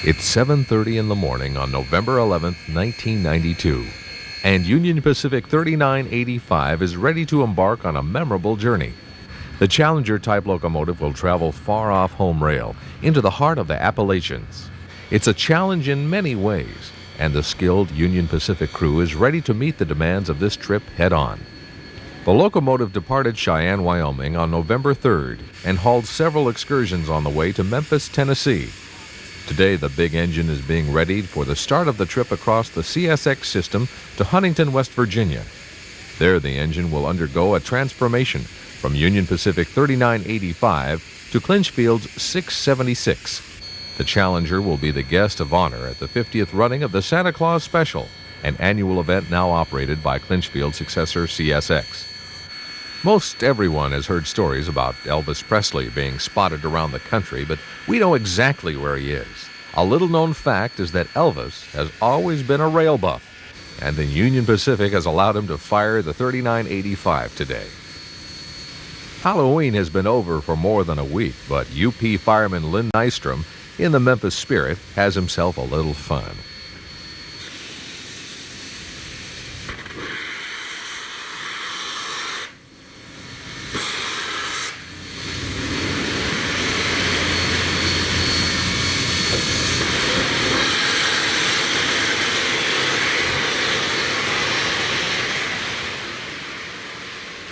It's 7:30 in the morning on November 11th, 1992, and Union Pacific 3985 is ready to embark on a memorable journey. The Challenger-type locomotive will travel far off home rail into the heart of the Appalachians. It's a challenge in many ways, and the skilled Union Pacific crew is ready to meet the demands of this trip head-on. The locomotive departed Cheyenne, Wyoming on November 3rd and hauled several excursions on the way to Memphis, Tennessee. Today, the big engine is being readied for the start of the trip across the CSX system to Huntington, West Virginia. There, the engine will undergo a transformation from Union Pacific 3985 to Clinchfield's 676. The Challenger will be the guest of honor at the 50th running of the Santa Claus Special, an annual event now operated by Clinchfield's successor CSX. Most everyone has heard stories about Elvis Presley being spotted around the country, but we know exactly where he is. A little-known fact is that Elvis has always been a rail buff, and the Union Pacific has allowed him to fire the 3985 today. Halloween has been over for more than a week, but UP fireman Lynn Nystrom, in the Memphis spirit, has himself a little fun.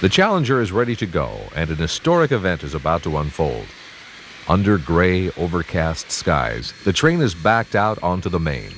The Challenger is ready to go, and an historic event is about to unfold. Under gray, overcast skies, the train is backed out onto the main.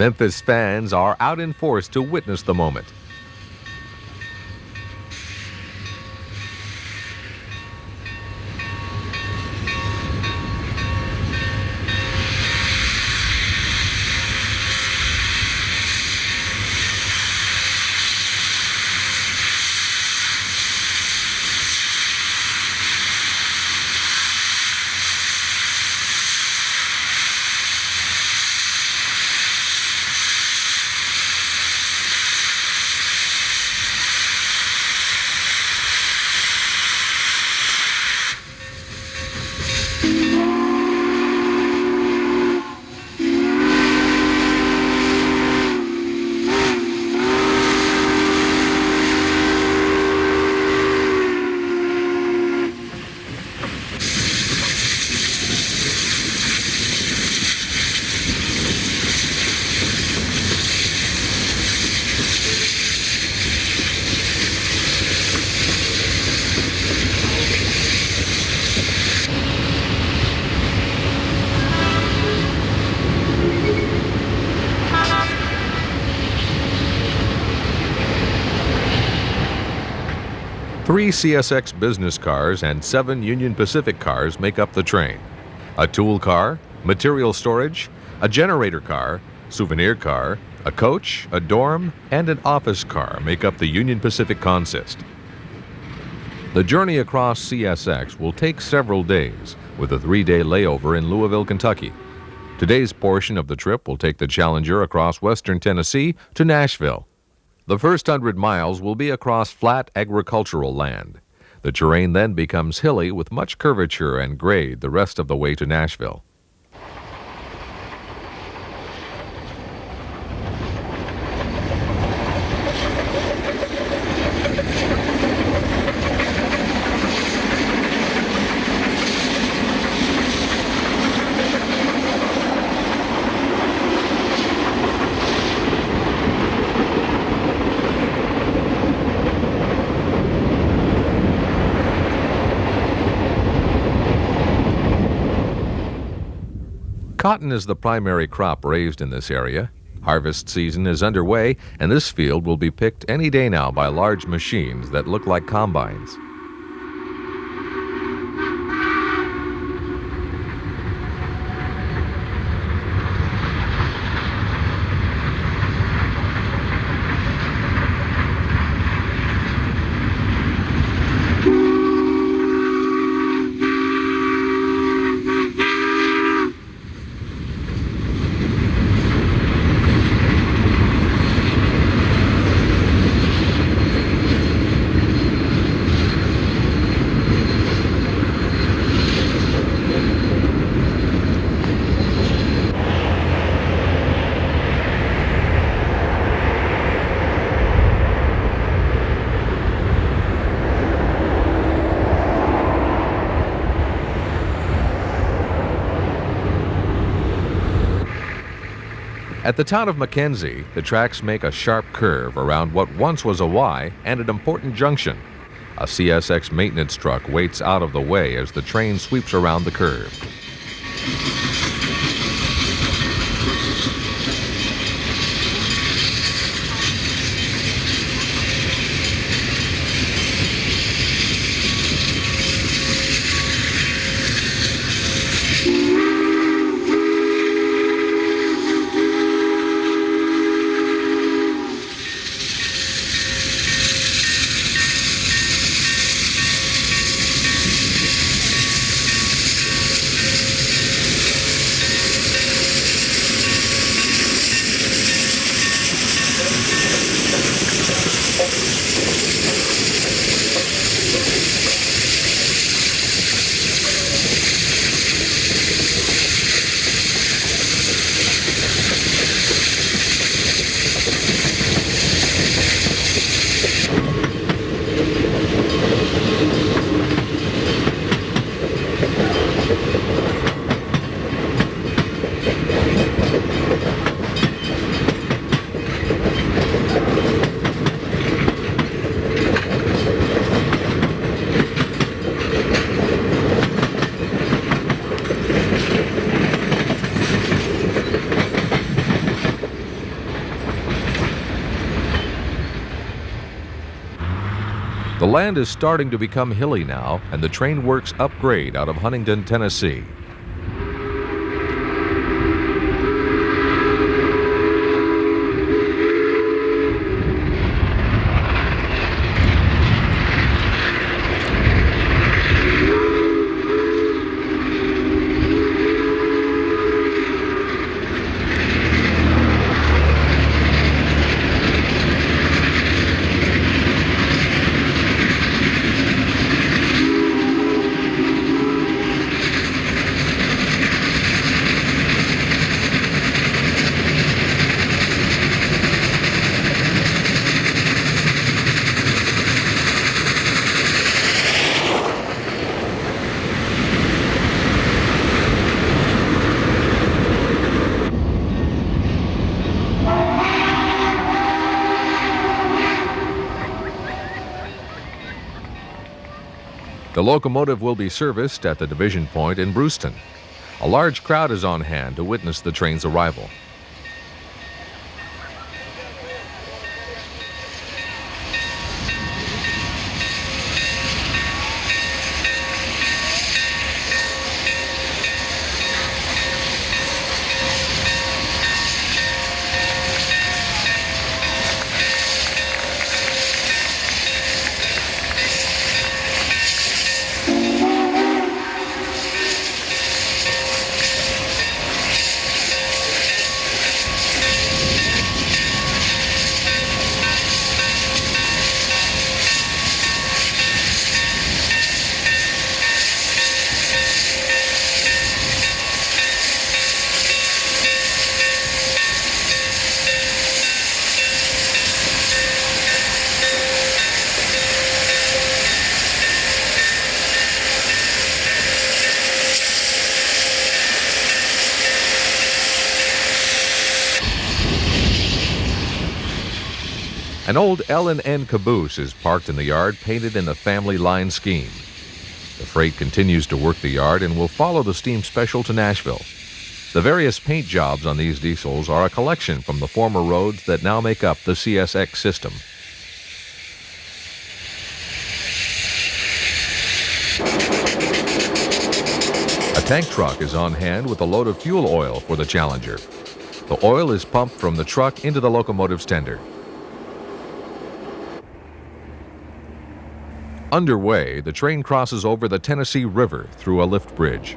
Memphis fans are out in force to witness the moment. Three CSX business cars and 7 Union Pacific cars make up the train. A tool car, material storage, a generator car, souvenir car, a coach, a dorm, and an office car make up the Union Pacific consist. The journey across CSX will take several days, with a 3-day layover in Louisville, Kentucky. Today's portion of the trip will take the Challenger across western Tennessee to Nashville. The first 100 miles will be across flat agricultural land. The terrain then becomes hilly with much curvature and grade the rest of the way to Nashville. Cotton is the primary crop raised in this area. Harvest season is underway, and this field will be picked any day now by large machines that look like combines. At the town of Mackenzie, the tracks make a sharp curve around what once was a Y and an important junction. A CSX maintenance truck waits out of the way as the train sweeps around the curve. The land is starting to become hilly now, and the train works upgrade out of Huntington, Tennessee. The locomotive will be serviced at the division point in Brewston. A large crowd is on hand to witness the train's arrival. An old L&N caboose is parked in the yard, painted in the family line scheme. The freight continues to work the yard and will follow the steam special to Nashville. The various paint jobs on these diesels are a collection from the former roads that now make up the CSX system. A tank truck is on hand with a load of fuel oil for the Challenger. The oil is pumped from the truck into the locomotive's tender. Underway, the train crosses over the Tennessee River through a lift bridge.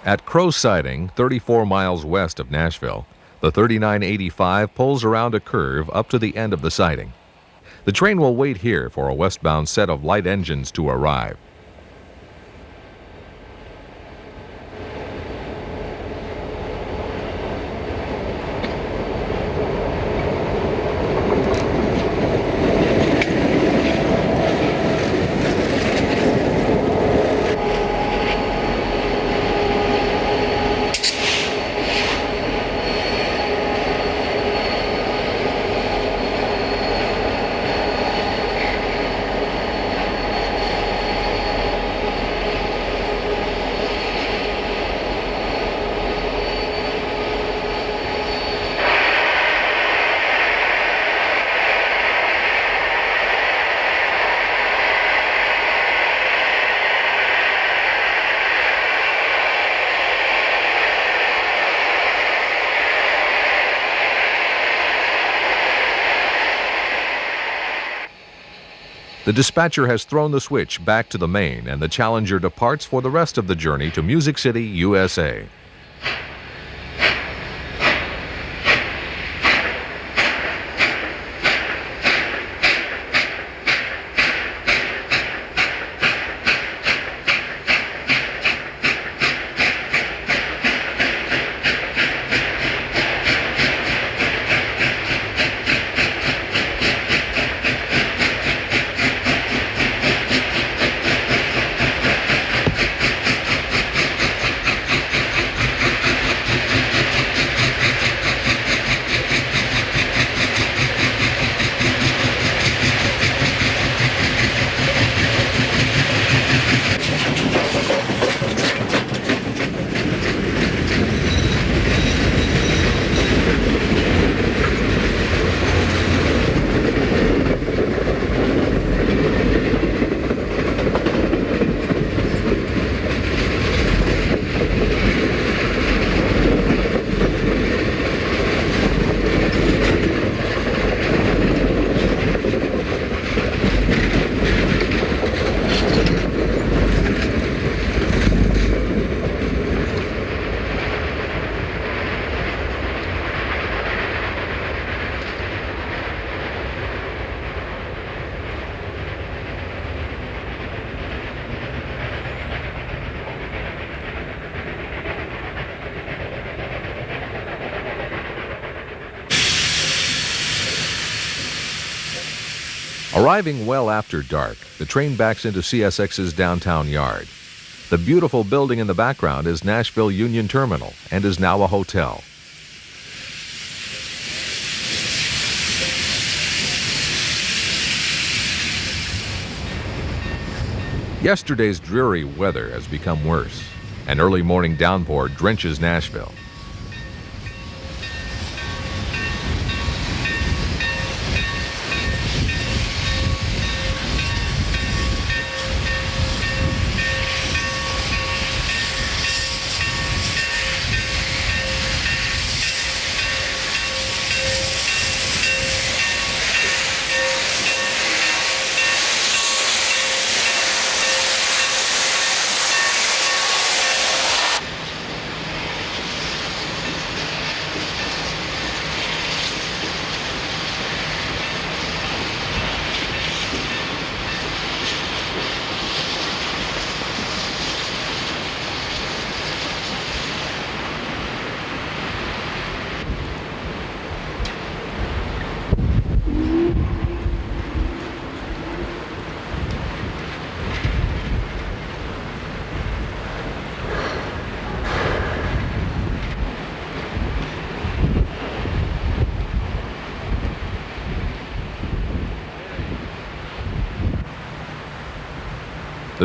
At Crow Siding, 34 miles west of Nashville, the 3985 pulls around a curve up to the end of the siding. The train will wait here for a westbound set of light engines to arrive. The dispatcher has thrown the switch back to the main, and the Challenger departs for the rest of the journey to Music City, USA. Arriving well after dark, the train backs into CSX's downtown yard. The beautiful building in the background is Nashville Union Terminal and is now a hotel. Yesterday's dreary weather has become worse. An early morning downpour drenches Nashville.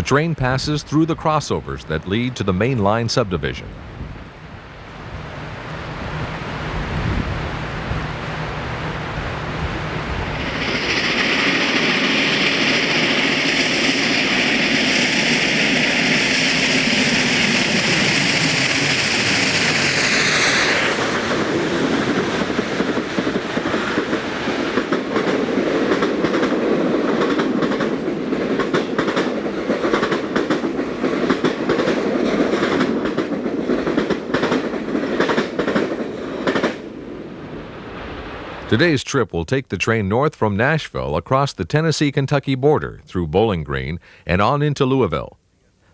The train passes through the crossovers that lead to the main line subdivision. Today's trip will take the train north from Nashville across the Tennessee-Kentucky border through Bowling Green and on into Louisville.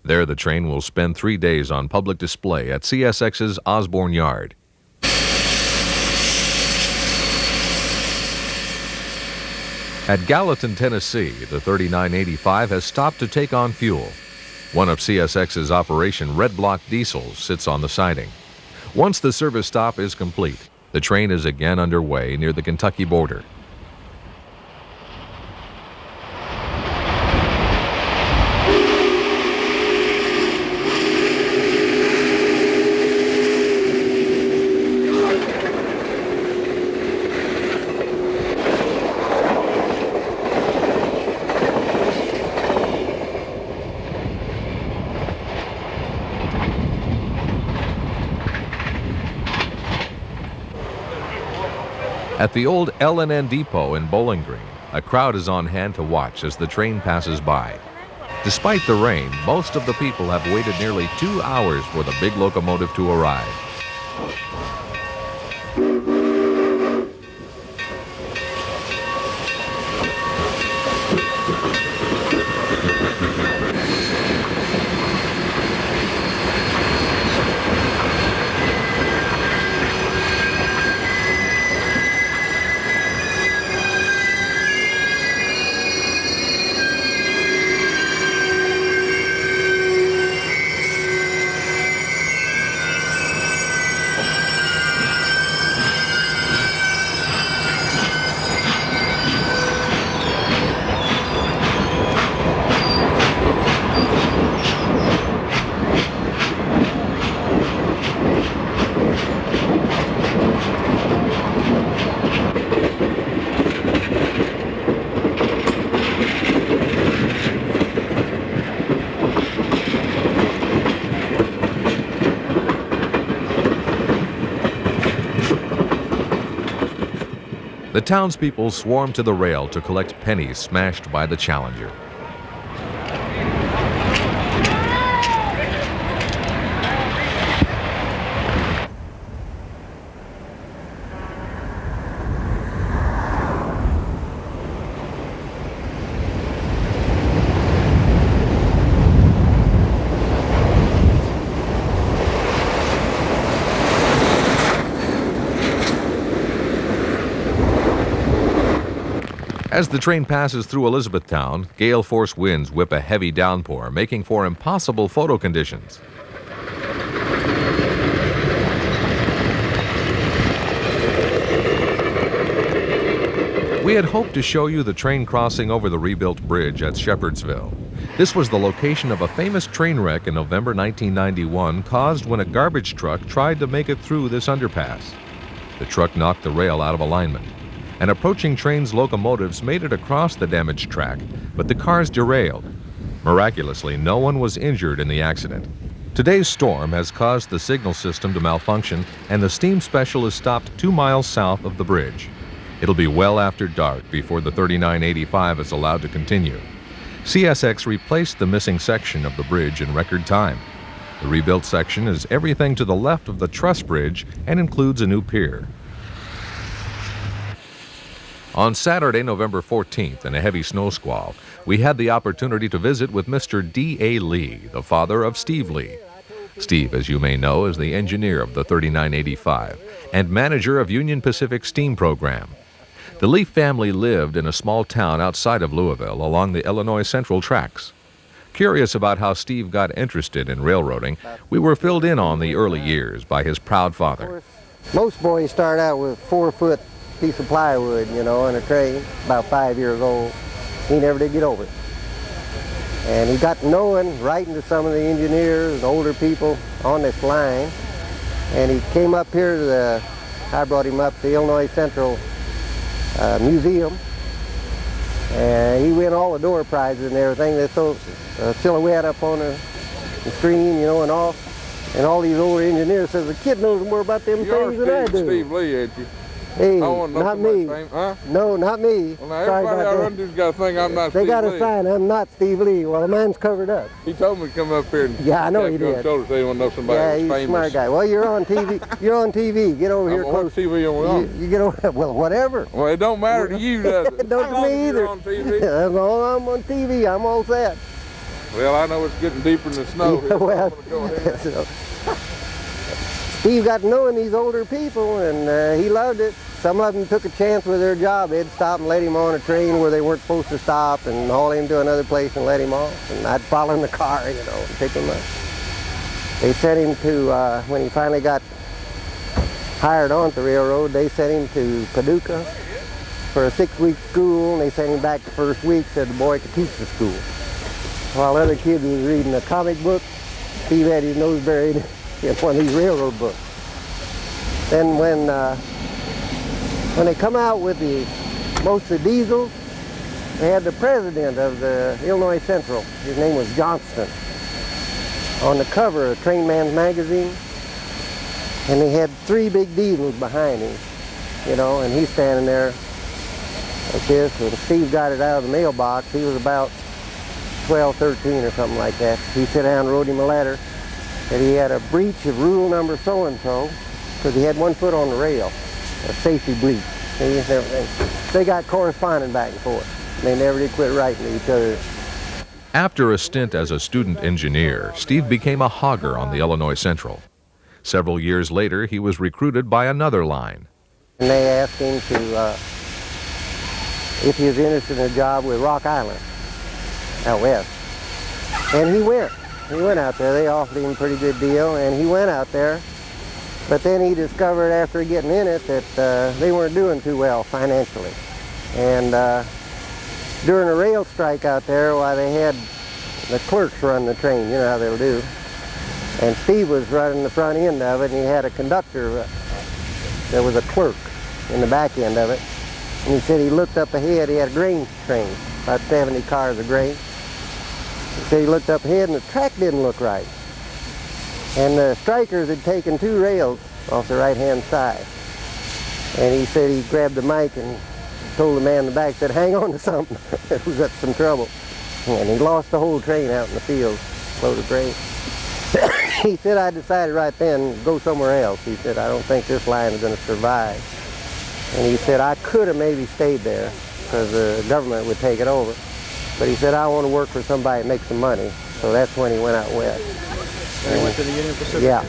There, the train will spend 3 days on public display at CSX's Osborne Yard. At Gallatin, Tennessee, the 3985 has stopped to take on fuel. One of CSX's Operation Red Block diesels sits on the siding. Once the service stop is complete, the train is again underway near the Kentucky border. At the old L&N depot in Bowling Green, a crowd is on hand to watch as the train passes by. Despite the rain, most of the people have waited nearly 2 hours for the big locomotive to arrive. The townspeople swarm to the rail to collect pennies smashed by the Challenger. As the train passes through Elizabethtown, gale force winds whip a heavy downpour, making for impossible photo conditions. We had hoped to show you the train crossing over the rebuilt bridge at Shepherdsville. This was the location of a famous train wreck in November 1991 caused when a garbage truck tried to make it through this underpass. The truck knocked the rail out of alignment. An approaching train's locomotives made it across the damaged track, but the cars derailed. Miraculously, no one was injured in the accident. Today's storm has caused the signal system to malfunction, and the steam special is stopped 2 miles south of the bridge. It'll be well after dark before the 3985 is allowed to continue. CSX replaced the missing section of the bridge in record time. The rebuilt section is everything to the left of the truss bridge and includes a new pier. On Saturday, November 14th, in a heavy snow squall, we had the opportunity to visit with Mr. D.A. Lee, the father of Steve Lee. Steve, as you may know, is the engineer of the 3985 and manager of Union Pacific's steam program. The Lee family lived in a small town outside of Louisville along the Illinois Central tracks. Curious about how Steve got interested in railroading, we were filled in on the early years by his proud father. Most boys start out with a 4-foot piece of plywood, you know, in a tray, about 5 years old. He never did get over it. And he got knowing, writing to some of the engineers and older people on this line. And he came up here to I brought him up to the Illinois Central Museum. And he win all the door prizes and everything. They throw a silhouette up on the screen, you know, and all. And all these older engineers says, the kid knows more about them things than I do. Steve Lee, ain't you? Hey, not me. Huh? No, not me. Well, now, Sorry everybody I about run to's got to think I'm not Steve Lee. They got a sign, I'm not Steve Lee. Well, mine's covered up. He told me to come up here and yeah, I know he did. Shoulder, so he want to know somebody yeah, was he's famous. a smart guy. Well, you're on TV. You're on TV. Get over here I'm close. on TV on You get over. Well, whatever. Well, it don't matter to you, does it? It don't to me either. On TV? As long as I'm on TV, I'm all set. Well, I know it's getting deeper in the snow here. Well, so Steve got knowing these older people, and he loved it. Some of them took a chance with their job. They'd stop and let him on a train where they weren't supposed to stop and haul him to another place and let him off. And I'd follow in the car, you know, and pick him up. They sent him to, when he finally got hired on the railroad, they sent him to Paducah for a 6-week school, and they sent him back the first week, said the boy could teach the school. While other kids was reading a comic book, Steve had his nose buried in one of these railroad books. Then when they come out with most of the diesels, they had the president of the Illinois Central, his name was Johnston, on the cover of Train Man's magazine, and they had 3 big diesels behind him, you know, and he's standing there like this, and Steve got it out of the mailbox. He was about 12, 13 or something like that. He sat down and wrote him a letter that he had a breach of rule number so-and-so because he had one foot on the rail, a safety breach. See, and everything. They got corresponding back and forth. They never did quit writing to each other. After a stint as a student engineer, Steve became a hogger on the Illinois Central. Several years later, he was recruited by another line. And they asked him to, if he was interested in a job with Rock Island out west. And he went. He went out there. They offered him a pretty good deal, and he went out there. But then he discovered after getting in it that they weren't doing too well financially. And during a rail strike out there, why they had the clerks run the train, you know how they'll do. And Steve was running the front end of it, and he had a conductor. There was a clerk in the back end of it. And he said he looked up ahead, he had a grain train, about 70 cars of grain. He said he looked up ahead and the track didn't look right. And the strikers had taken 2 rails off the right-hand side. And he said he grabbed the mic and told the man in the back, said, hang on to something. It was up some trouble. And he lost the whole train out in the field, load of grain. He said, I decided right then, go somewhere else. He said, I don't think this line is going to survive. And he said, I could have maybe stayed there because the government would take it over. But he said, I want to work for somebody and make some money. So that's when he went out west. And he went to the Union Pacific? Yeah.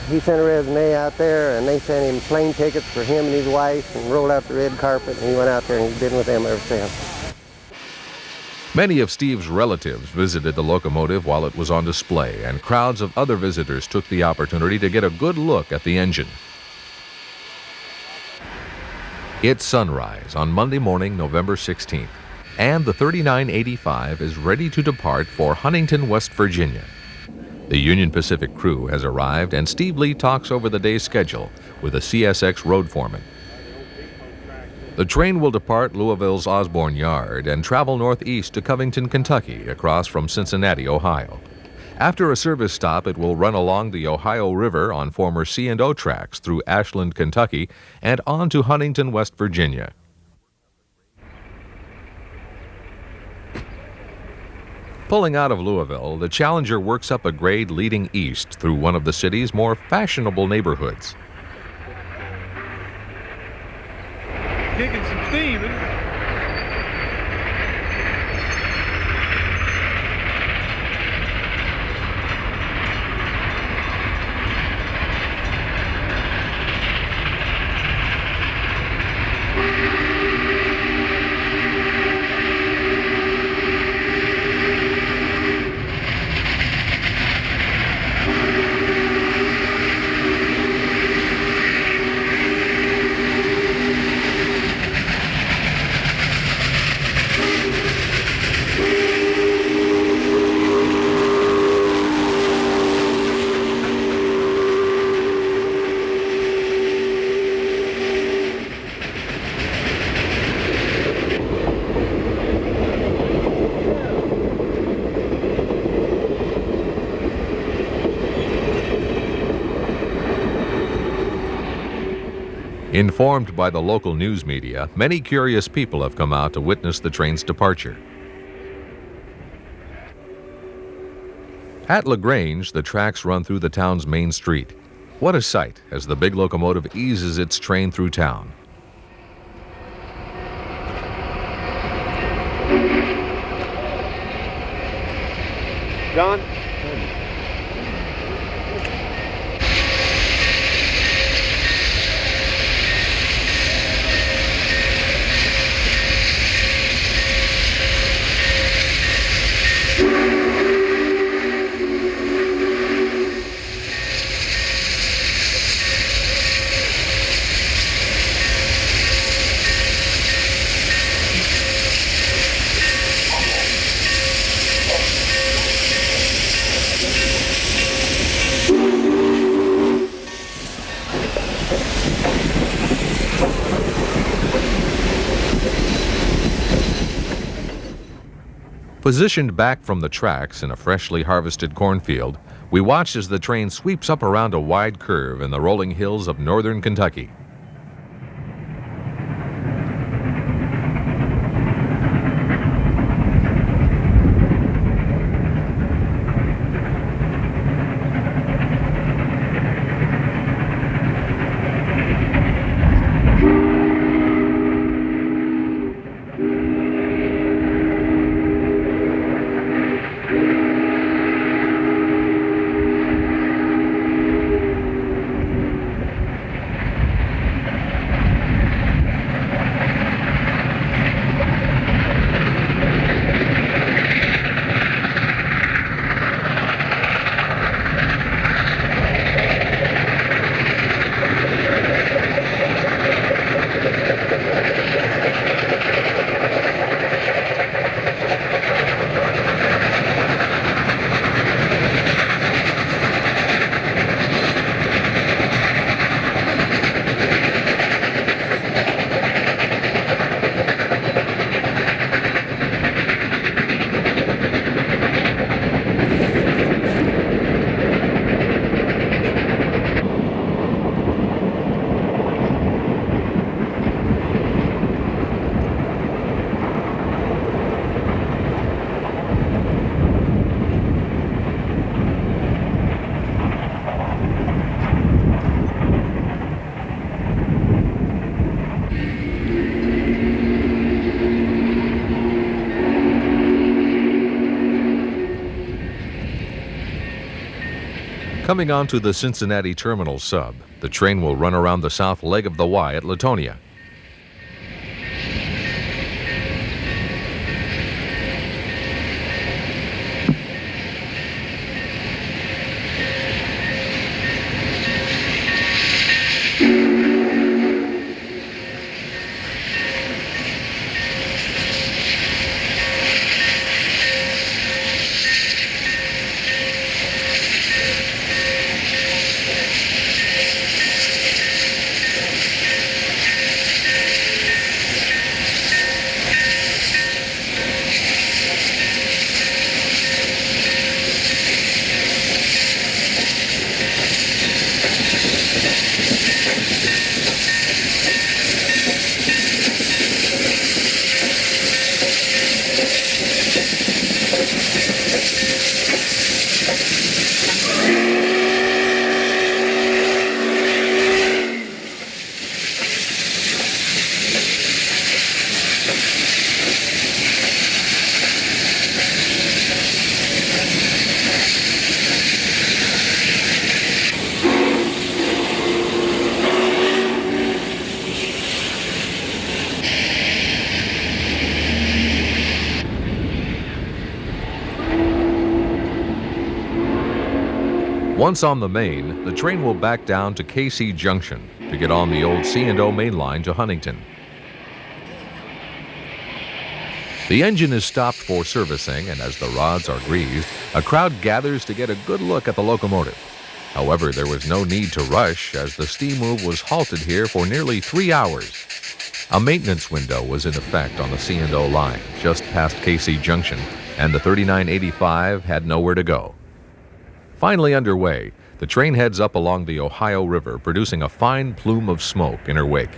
He sent a resume out there, and they sent him plane tickets for him and his wife and rolled out the red carpet, and he went out there and he's been with them ever since. Many of Steve's relatives visited the locomotive while it was on display, and crowds of other visitors took the opportunity to get a good look at the engine. It's sunrise on Monday morning, November 16th, and the 3985 is ready to depart for Huntington, West Virginia. The Union Pacific crew has arrived, and Steve Lee talks over the day's schedule with a CSX road foreman. The train will depart Louisville's Osborne Yard and travel northeast to Covington, Kentucky, across from Cincinnati, Ohio. After a service stop, it will run along the Ohio River on former C&O tracks through Ashland, Kentucky, and on to Huntington, West Virginia. Pulling out of Louisville, the Challenger works up a grade leading east through one of the city's more fashionable neighborhoods. Kicking some steam, isn't it? Informed by the local news media, many curious people have come out to witness the train's departure. At LaGrange, the tracks run through the town's main street. What a sight as the big locomotive eases its train through town. John? Positioned back from the tracks in a freshly harvested cornfield, we watch as the train sweeps up around a wide curve in the rolling hills of northern Kentucky. Coming onto the Cincinnati Terminal sub, the train will run around the south leg of the Y at Latonia. Once on the main, the train will back down to KC Junction to get on the old C&O main line to Huntington. The engine is stopped for servicing, and as the rods are greased, a crowd gathers to get a good look at the locomotive. However, there was no need to rush, as the steam move was halted here for nearly 3 hours. A maintenance window was in effect on the C&O line just past KC Junction, and the 3985 had nowhere to go. Finally underway, The train heads up along the Ohio River, producing a fine plume of smoke in her wake.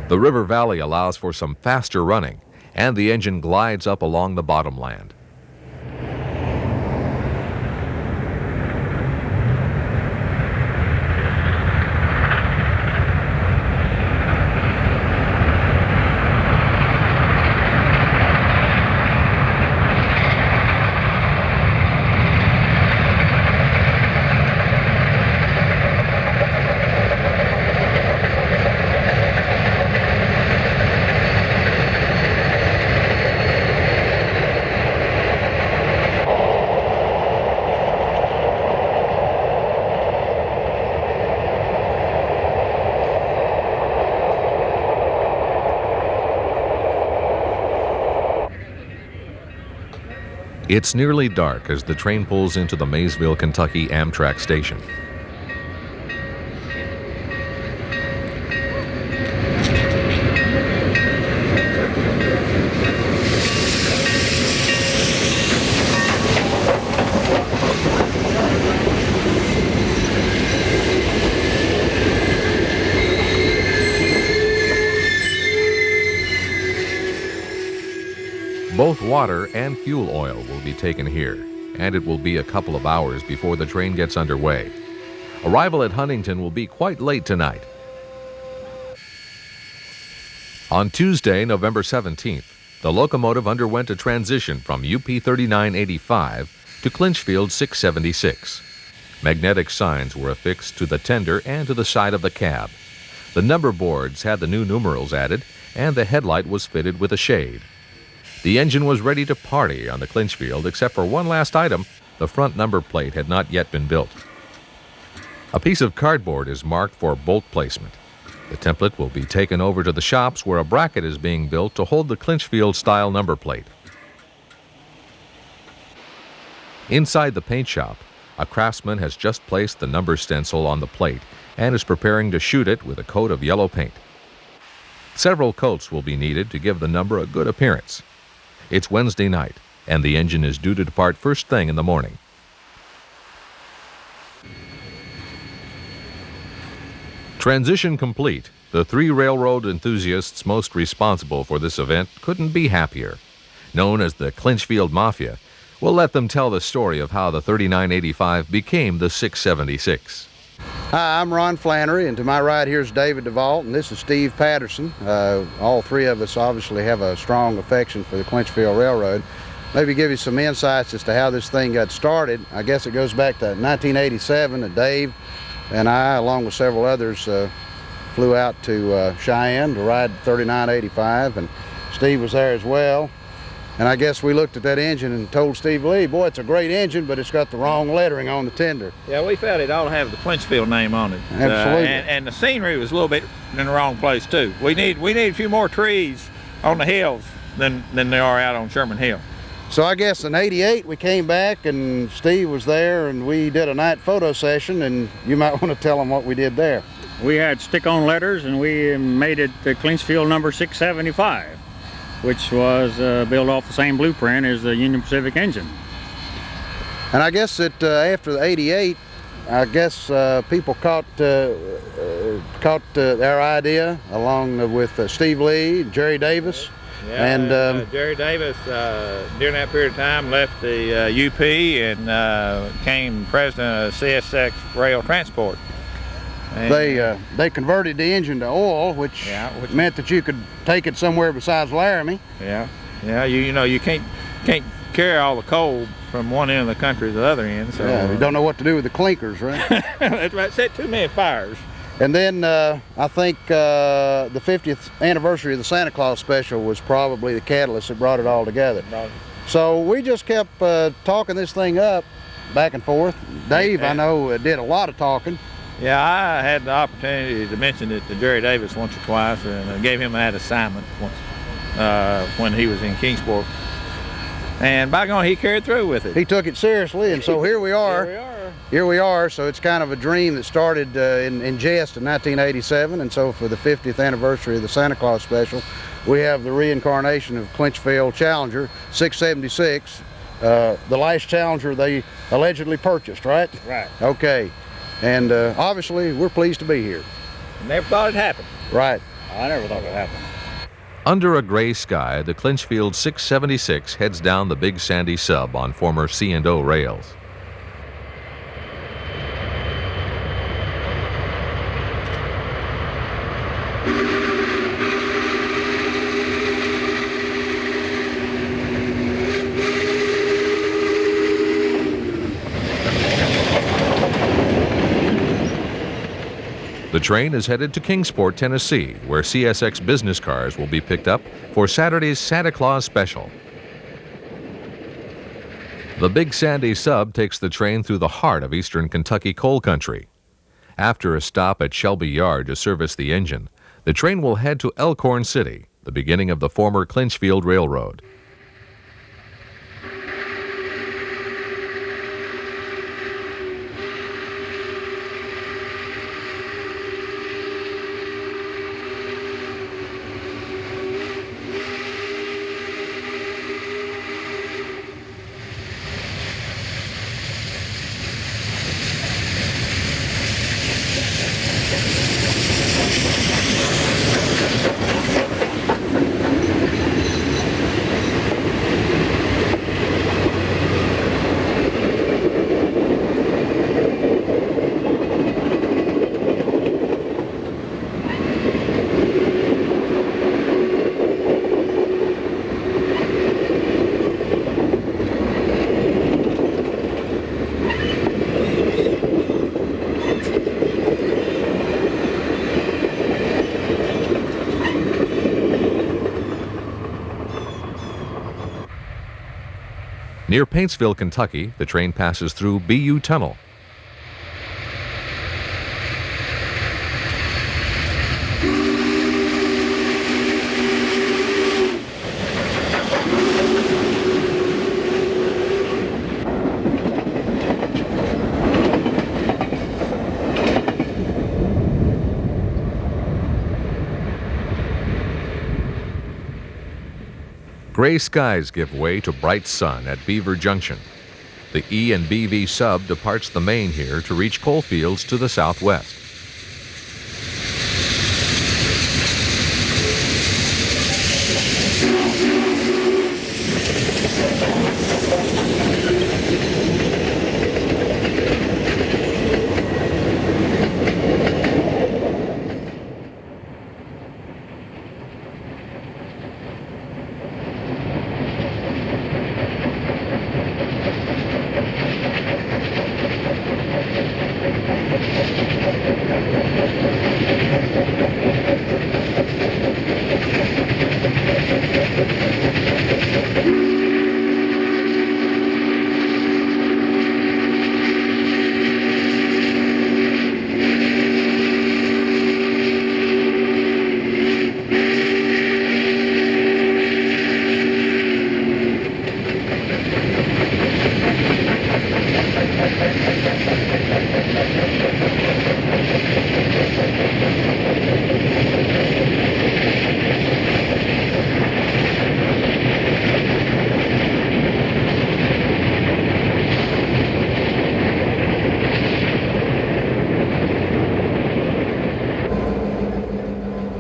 The river valley allows for some faster running, and the engine glides up along the bottomland. It's nearly dark as the train pulls into the Maysville, Kentucky Amtrak station. Both water and fuel oil will be taken here, and it will be a couple of hours before the train gets underway. Arrival at Huntington will be quite late tonight. On Tuesday, November 17th, the locomotive underwent a transition from UP 3985 to Clinchfield 676. Magnetic signs were affixed to the tender and to the side of the cab. The number boards had the new numerals added, and the headlight was fitted with a shade. The engine was ready to party on the Clinchfield, except for one last item: the front number plate had not yet been built. A piece of cardboard is marked for bolt placement. The template will be taken over to the shops where a bracket is being built to hold the Clinchfield-style number plate. Inside the paint shop, a craftsman has just placed the number stencil on the plate and is preparing to shoot it with a coat of yellow paint. Several coats will be needed to give the number a good appearance. It's Wednesday night, and the engine is due to depart first thing in the morning. Transition complete. The three railroad enthusiasts most responsible for this event couldn't be happier. Known as the Clinchfield Mafia, we'll let them tell the story of how the 3985 became the 676. Hi, I'm Ron Flannery, and to my right here is David DeVault, and this is Steve Patterson. All three of us obviously have a strong affection for the Clinchfield Railroad. Maybe give you some insights as to how this thing got started. I guess it goes back to 1987 that Dave and I, along with several others, flew out to Cheyenne to ride 3985, and Steve was there as well. And I guess we looked at that engine and told Steve Lee, boy, it's a great engine, but it's got the wrong lettering on the tender. Yeah, we felt it ought to have the Clinchfield name on it. Absolutely. And the scenery was a little bit in the wrong place too. We need a few more trees on the hills than there are out on Sherman Hill. So I guess in '88 we came back and Steve was there and we did a night photo session, and you might want to tell them what we did there. We had stick-on letters and we made it the Clinchfield number 675. Which was built off the same blueprint as the Union Pacific engine. And I guess that after the '88, I guess people caught our idea along with Steve Lee, Jerry Davis. Yeah, and Jerry Davis, during that period of time, left the UP and became president of CSX Rail Transport. And they converted the engine to oil, which meant that you could take it somewhere besides Laramie. Yeah. You can't carry all the coal from one end of the country to the other end. So you don't know what to do with the clinkers, right? That's right. Set too many fires. And then I think the 50th anniversary of the Santa Claus special was probably the catalyst that brought it all together. So we just kept talking this thing up, back and forth. Dave, Yeah. I know, did a lot of talking. Yeah, I had the opportunity to mention it to Jerry Davis once or twice, and I gave him that assignment once when he was in Kingsport. And by God, he carried through with it. He took it seriously, and so here we are. Here we are. Here we are. So it's kind of a dream that started in jest in 1987, and so for the 50th anniversary of the Santa Claus special, we have the reincarnation of Clinchfield Challenger 676, the last Challenger they allegedly purchased, right? Right. Okay. And obviously, we're pleased to be here. Never thought it'd happen. Right. I never thought it'd happen. Under a gray sky, the Clinchfield 676 heads down the Big Sandy sub on former C&O rails. The train is headed to Kingsport, Tennessee, where CSX business cars will be picked up for Saturday's Santa Claus special. The Big Sandy sub takes the train through the heart of eastern Kentucky coal country. After a stop at Shelby Yard to service the engine, the train will head to Elkhorn City, the beginning of the former Clinchfield Railroad. Near Paintsville, Kentucky, the train passes through BU Tunnel. Gray skies give way to bright sun at Beaver Junction. The E and BV sub departs the main here to reach coal fields to the southwest.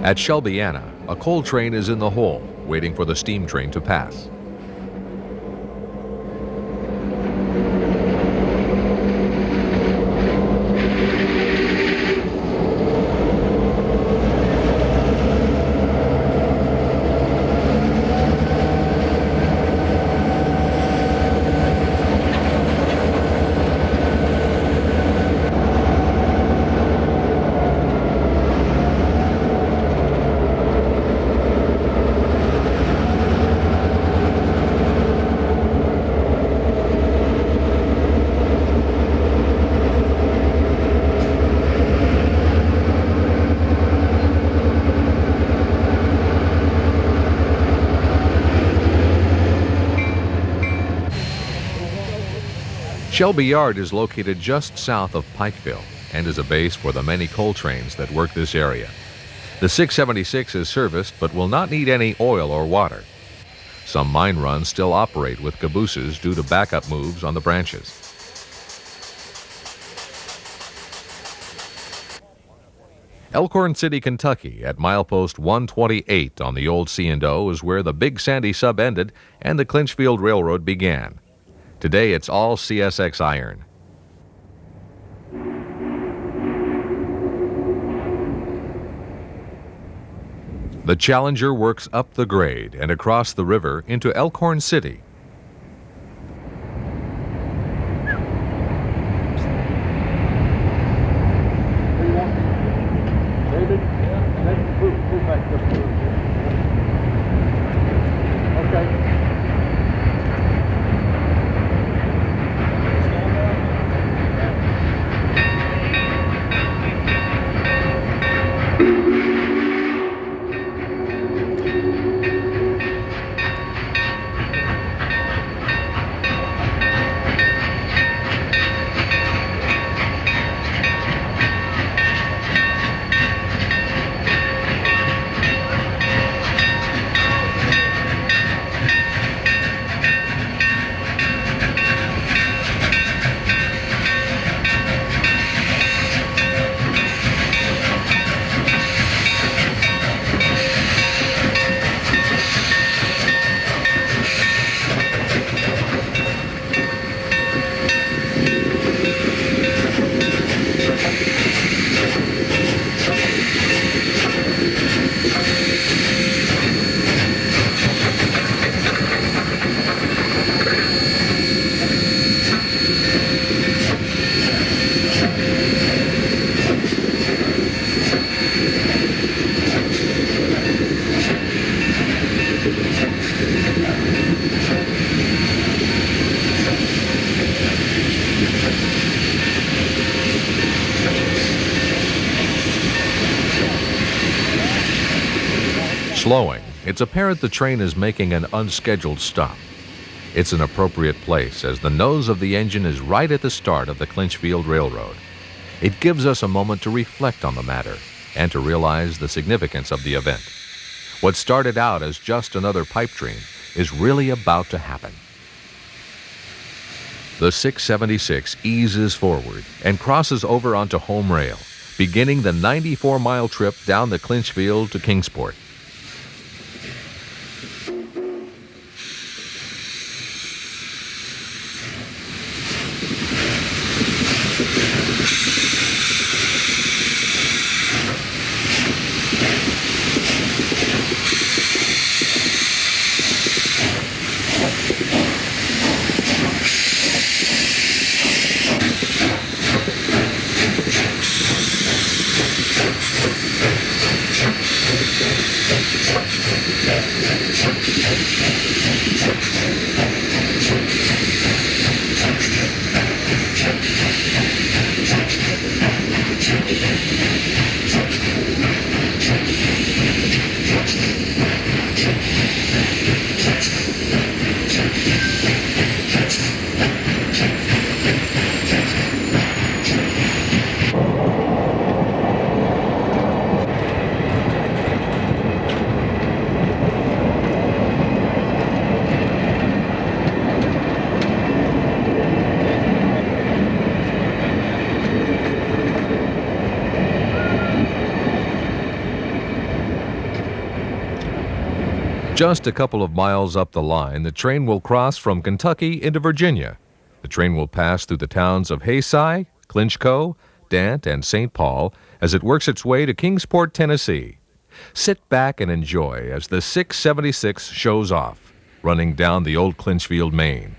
At Shelbyana, a coal train is in the hole, waiting for the steam train to pass. Shelby Yard is located just south of Pikeville and is a base for the many coal trains that work this area. The 676 is serviced but will not need any oil or water. Some mine runs still operate with cabooses due to backup moves on the branches. Elkhorn City, Kentucky, at milepost 128 on the old C&O is where the Big Sandy sub ended and the Clinchfield Railroad began. Today it's all CSX iron. The Challenger works up the grade and across the river into Elkhorn City. Slowing, it's apparent the train is making an unscheduled stop. It's an appropriate place as the nose of the engine is right at the start of the Clinchfield Railroad. It gives us a moment to reflect on the matter and to realize the significance of the event. What started out as just another pipe dream is really about to happen. The 676 eases forward and crosses over onto home rail, beginning the 94-mile trip down the Clinchfield to Kingsport. Just a couple of miles up the line, the train will cross from Kentucky into Virginia. The train will pass through the towns of Haysai, Clinchco, Dant, and St. Paul as it works its way to Kingsport, Tennessee. Sit back and enjoy as the 676 shows off, running down the old Clinchfield Main.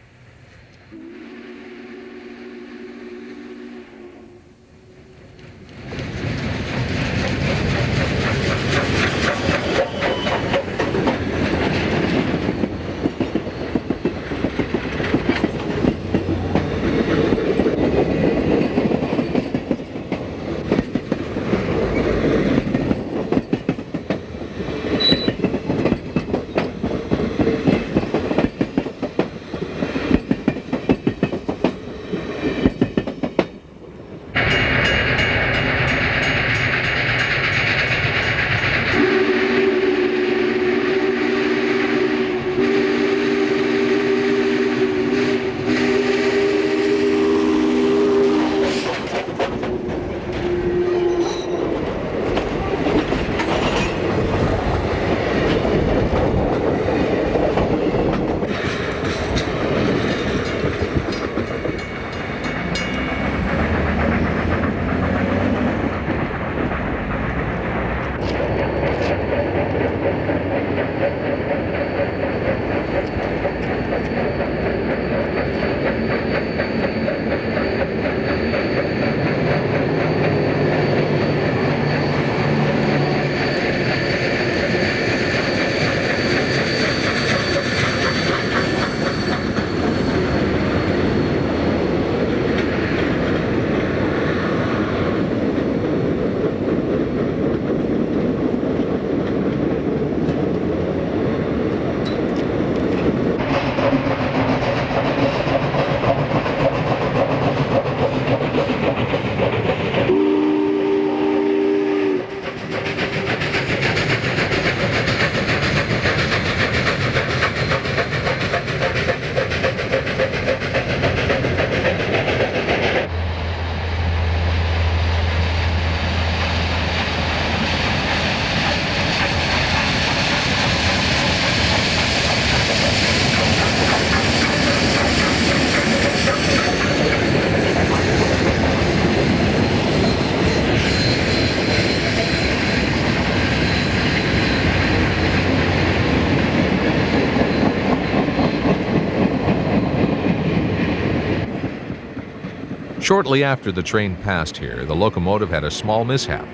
Shortly after the train passed here, the locomotive had a small mishap.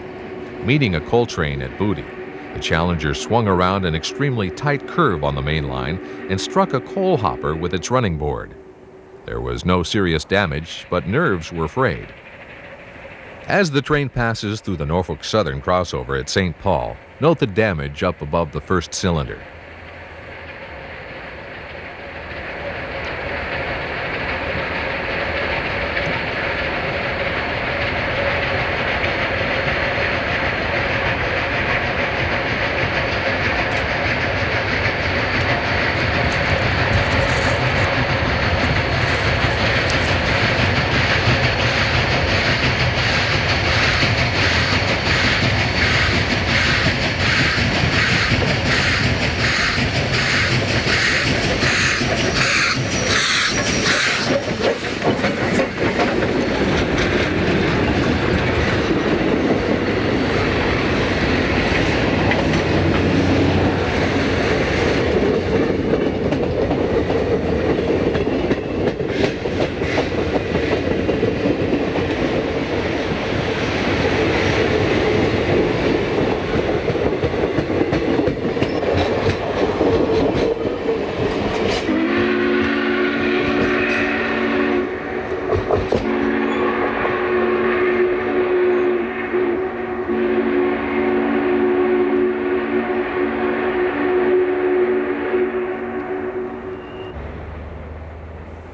Meeting a coal train at Booty, the Challenger swung around an extremely tight curve on the main line and struck a coal hopper with its running board. There was no serious damage, but nerves were frayed. As the train passes through the Norfolk Southern crossover at St. Paul, note the damage up above the first cylinder.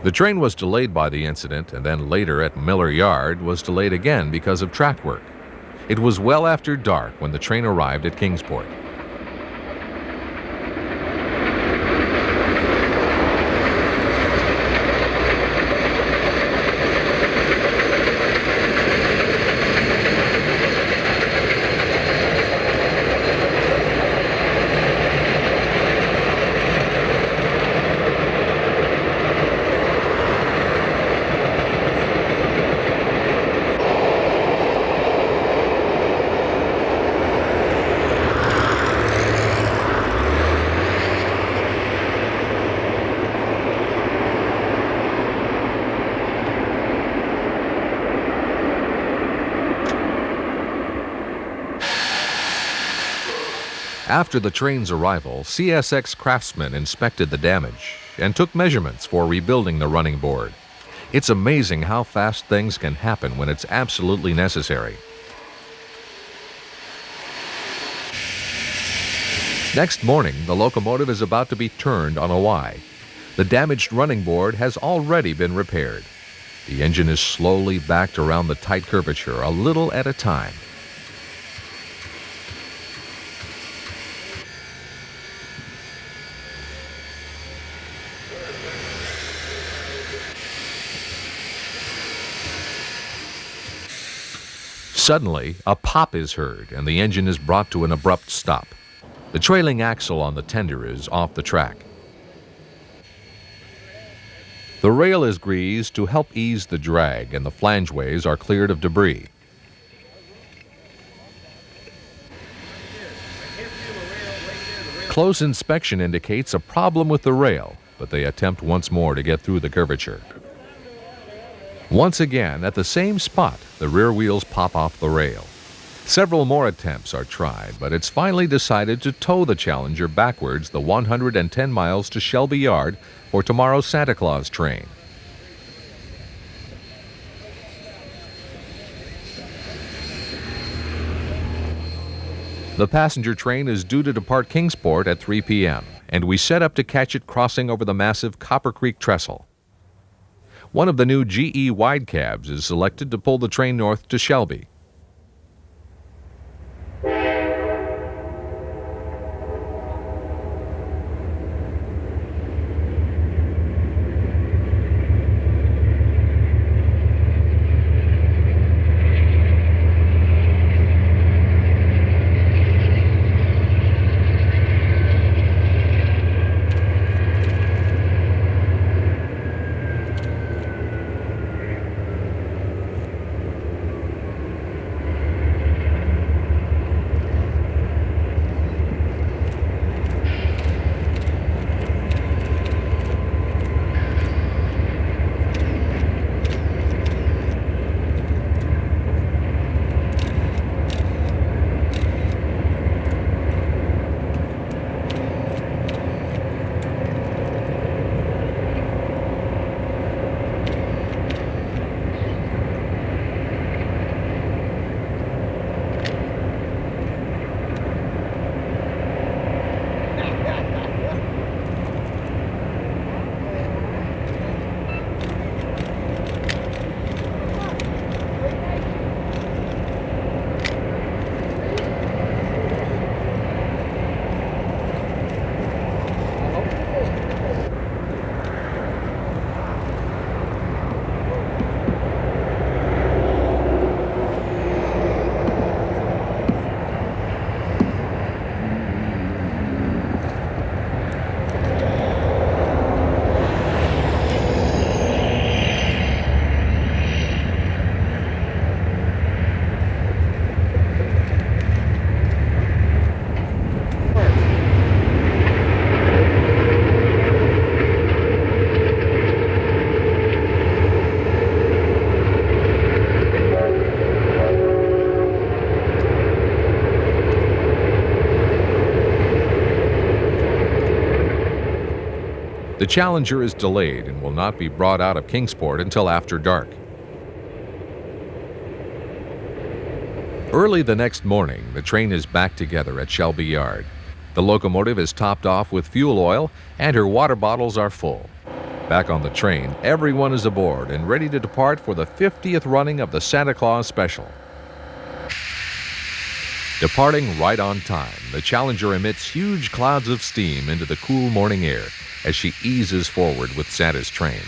The train was delayed by the incident, and then later at Miller Yard was delayed again because of track work. It was well after dark when the train arrived at Kingsport. After the train's arrival, CSX craftsmen inspected the damage and took measurements for rebuilding the running board. It's amazing how fast things can happen when it's absolutely necessary. Next morning, the locomotive is about to be turned on a Y. The damaged running board has already been repaired. The engine is slowly backed around the tight curvature a little at a time. Suddenly, a pop is heard and the engine is brought to an abrupt stop. The trailing axle on the tender is off the track. The rail is greased to help ease the drag, and the flangeways are cleared of debris. Close inspection indicates a problem with the rail, but they attempt once more to get through the curvature. Once again, at the same spot, the rear wheels pop off the rail. Several more attempts are tried, but it's finally decided to tow the Challenger backwards the 110 miles to Shelby Yard for tomorrow's Santa Claus train. The passenger train is due to depart Kingsport at 3 p.m., and we set up to catch it crossing over the massive Copper Creek Trestle. One of the new GE wide cabs is selected to pull the train north to Shelby. The Challenger is delayed and will not be brought out of Kingsport until after dark. Early the next morning, the train is back together at Shelby Yard. The locomotive is topped off with fuel oil and her water bottles are full. Back on the train, everyone is aboard and ready to depart for the 50th running of the Santa Claus Special. Departing right on time, the Challenger emits huge clouds of steam into the cool morning air as she eases forward with Santa's train.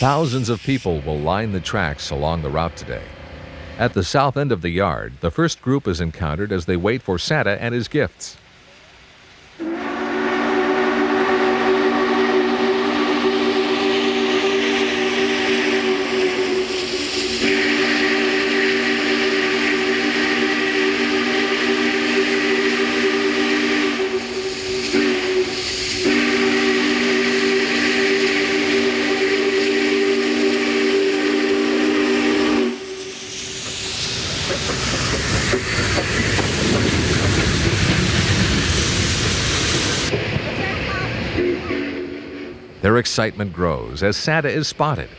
Thousands of people will line the tracks along the route today. At the south end of the yard, the first group is encountered as they wait for Santa and his gifts. Their excitement grows as Santa is spotted.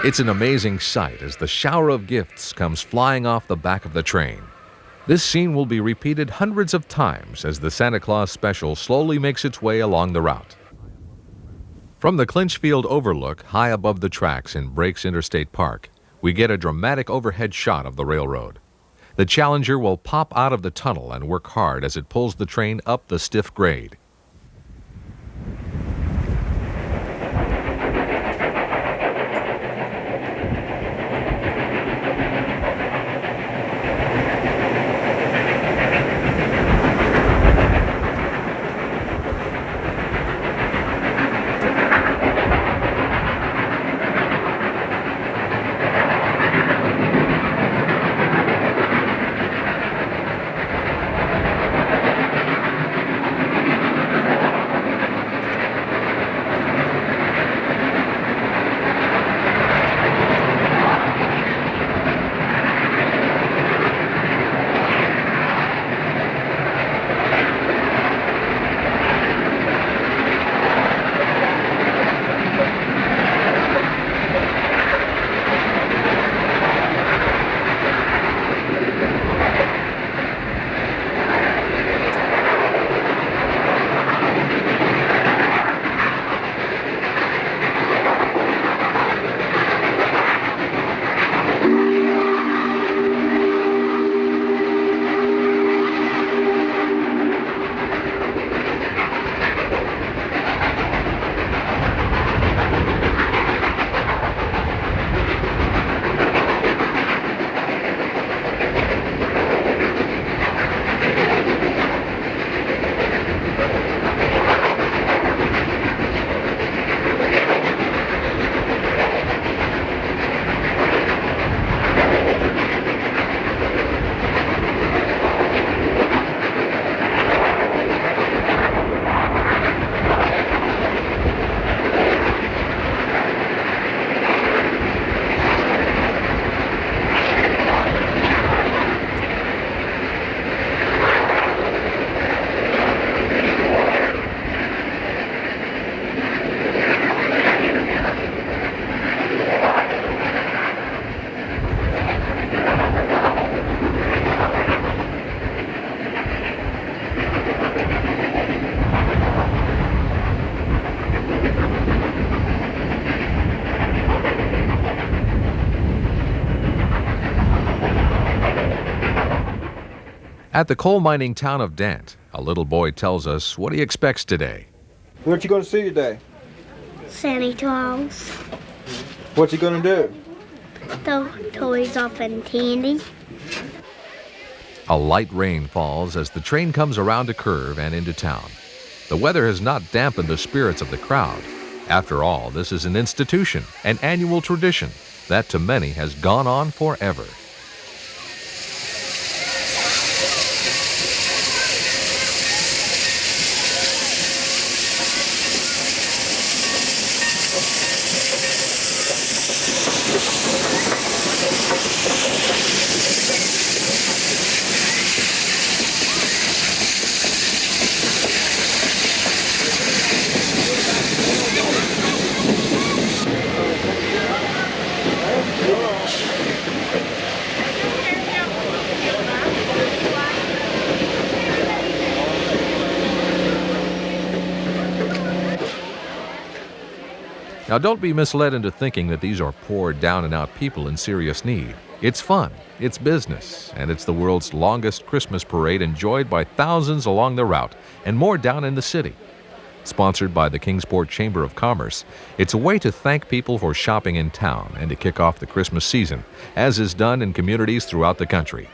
It's an amazing sight as the shower of gifts comes flying off the back of the train. This scene will be repeated hundreds of times as the Santa Claus Special slowly makes its way along the route. From the Clinchfield Overlook, high above the tracks in Breaks Interstate Park, we get a dramatic overhead shot of the railroad. The Challenger will pop out of the tunnel and work hard as it pulls the train up the stiff grade. At the coal mining town of Dant, a little boy tells us what he expects today. What you gonna see today? Santa Claus. What's he gonna do? Throw toys off and candy. A light rain falls as the train comes around a curve and into town. The weather has not dampened the spirits of the crowd. After all, this is an institution, an annual tradition that to many has gone on forever. Now, don't be misled into thinking that these are poor, down-and-out people in serious need. It's fun, it's business, and it's the world's longest Christmas parade enjoyed by thousands along the route and more down in the city. Sponsored by the Kingsport Chamber of Commerce, it's a way to thank people for shopping in town and to kick off the Christmas season, as is done in communities throughout the country.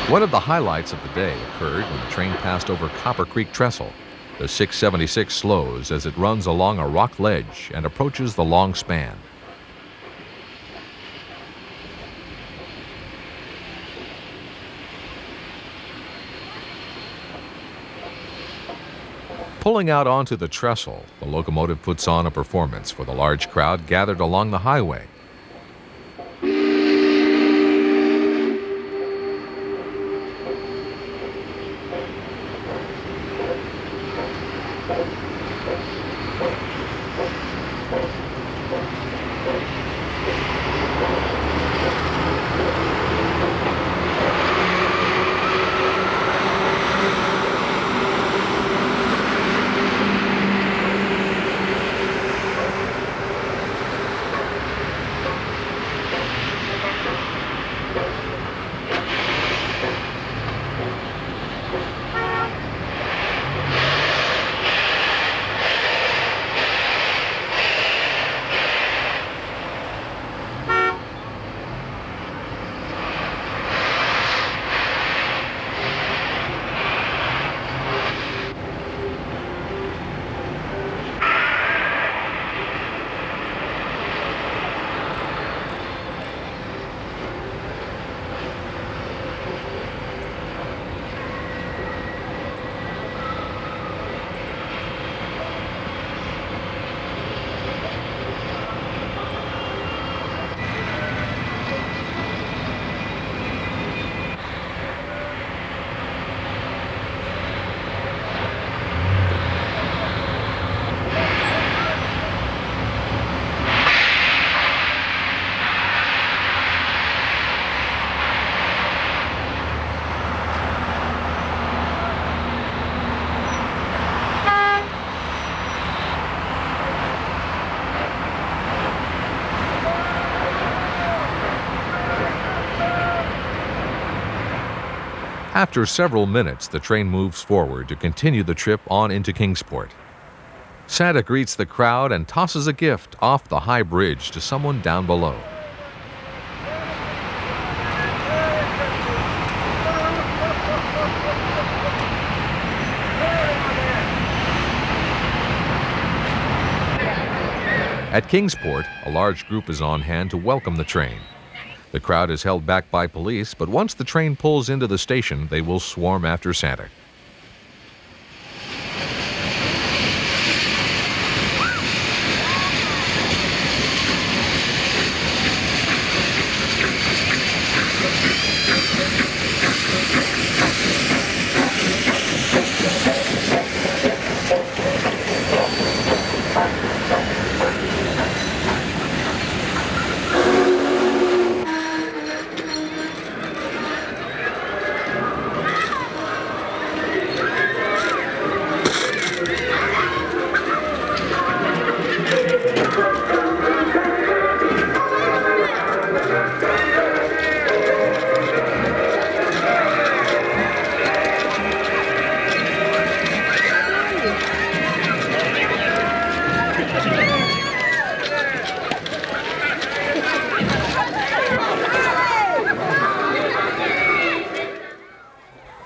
One of the highlights of the day occurred when the train passed over Copper Creek Trestle. The 676 slows as it runs along a rock ledge and approaches the long span. Pulling out onto the trestle, the locomotive puts on a performance for the large crowd gathered along the highway. After several minutes, the train moves forward to continue the trip on into Kingsport. Santa greets the crowd and tosses a gift off the high bridge to someone down below. At Kingsport, a large group is on hand to welcome the train. The crowd is held back by police, but once the train pulls into the station, they will swarm after Santa.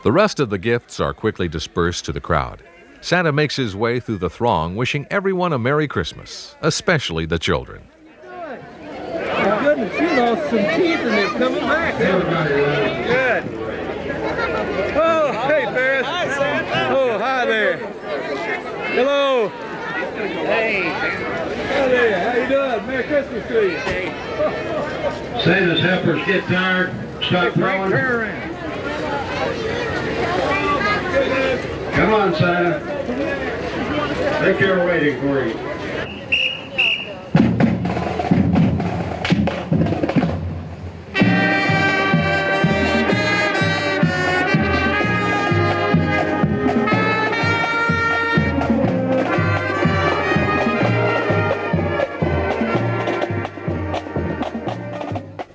The rest of the gifts are quickly dispersed to the crowd. Santa makes his way through the throng, wishing everyone a Merry Christmas, especially the children. My goodness, you lost some teeth and they're coming back. Good. Oh, hey, Ferris. Hi, Santa. Oh, hi there. Hello. Hey. Hi there. How you doing? Merry Christmas to you. Santa's helpers get tired, stop throwing. Come on, Santa. Think they're waiting for you.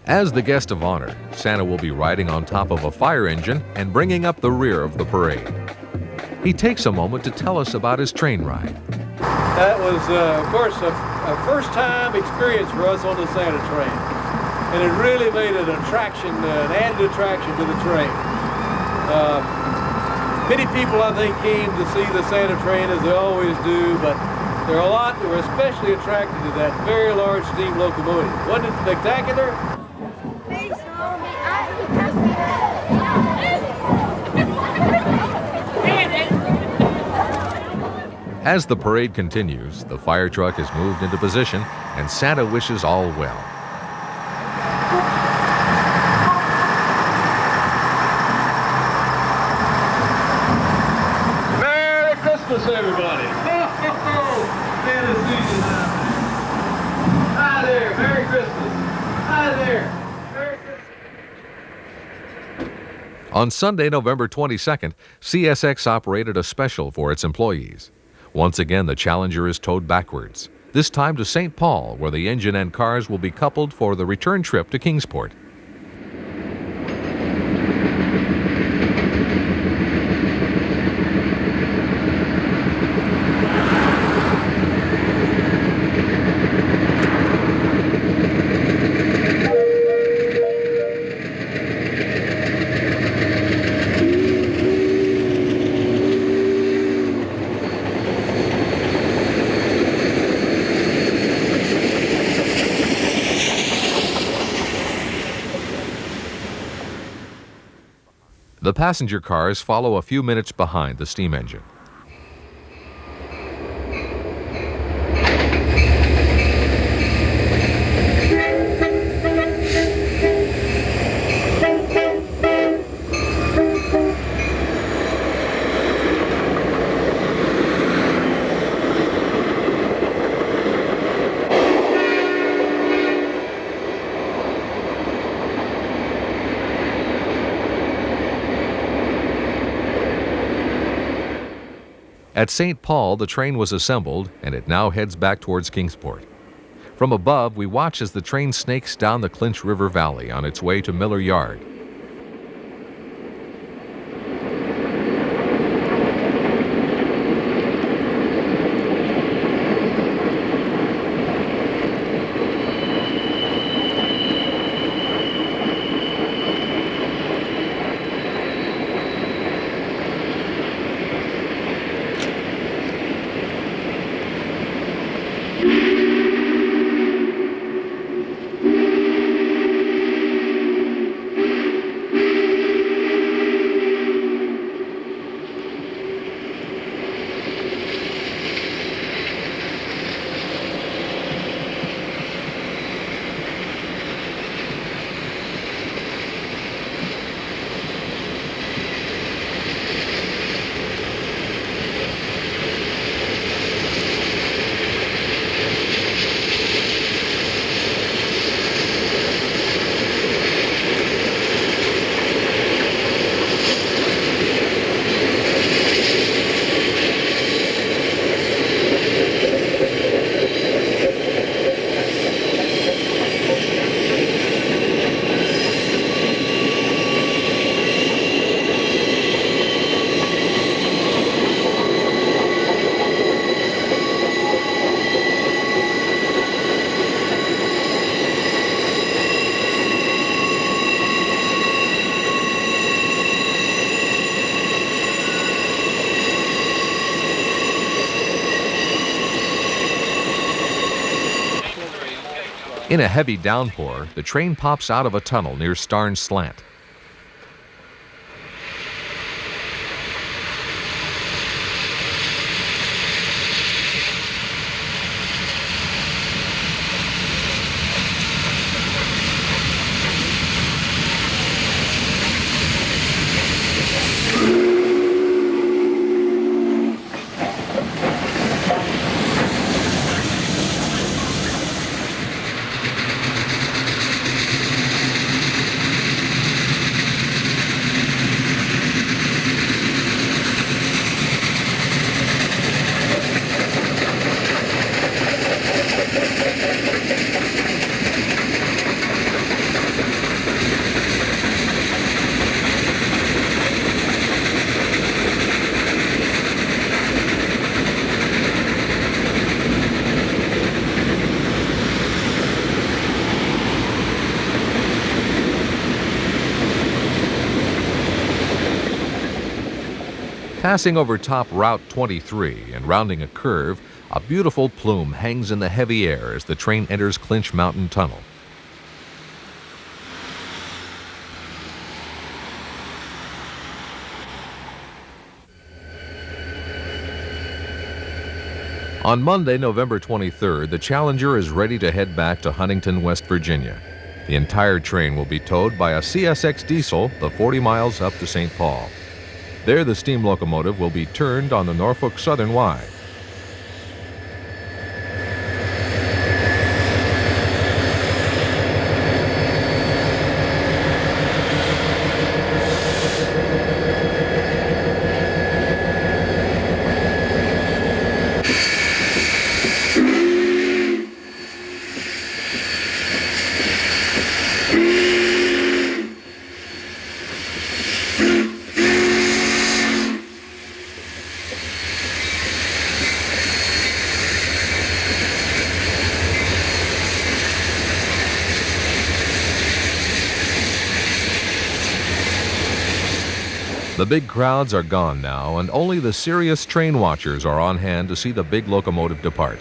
As the guest of honor, Santa will be riding on top of a fire engine and bringing up the rear of the parade. He takes a moment to tell us about his train ride. That was, of course, a first-time experience for us on the Santa train. And it really made an attraction, an added attraction to the train. Many people, I think, came to see the Santa train, as they always do, but there are a lot that were especially attracted to that very large steam locomotive. Wasn't it spectacular? As the parade continues, the fire truck is moved into position and Santa wishes all well. Merry Christmas, everybody! Santa season now. Hi there, Merry Christmas. Hi there, Merry Christmas. On Sunday, November 22nd, CSX operated a special for its employees. Once again, the Challenger is towed backwards, this time to St. Paul, where the engine and cars will be coupled for the return trip to Kingsport. The passenger cars follow a few minutes behind the steam engine. At St. Paul, the train was assembled, and it now heads back towards Kingsport. From above, we watch as the train snakes down the Clinch River Valley on its way to Miller Yard. In a heavy downpour, the train pops out of a tunnel near Starnes Slant. Passing over top Route 23 and rounding a curve, a beautiful plume hangs in the heavy air as the train enters Clinch Mountain Tunnel. On Monday, November 23rd, the Challenger is ready to head back to Huntington, West Virginia. The entire train will be towed by a CSX diesel the 40 miles up to St. Paul. There, the steam locomotive will be turned on the Norfolk Southern Y. The big crowds are gone now, and only the serious train watchers are on hand to see the big locomotive depart.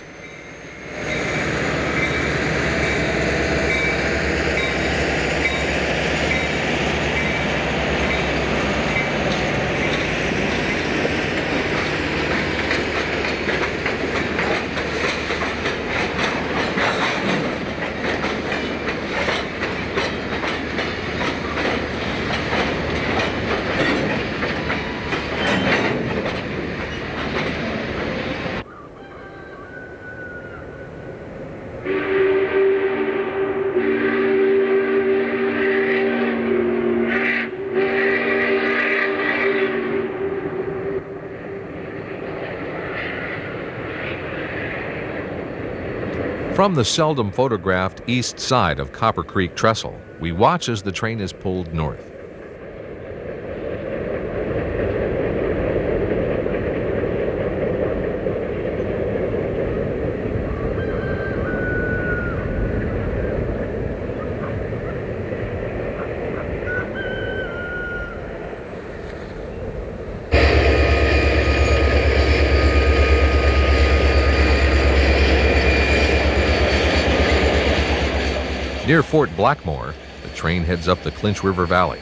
From the seldom photographed east side of Copper Creek Trestle, we watch as the train is pulled north. Near Fort Blackmore, the train heads up the Clinch River Valley.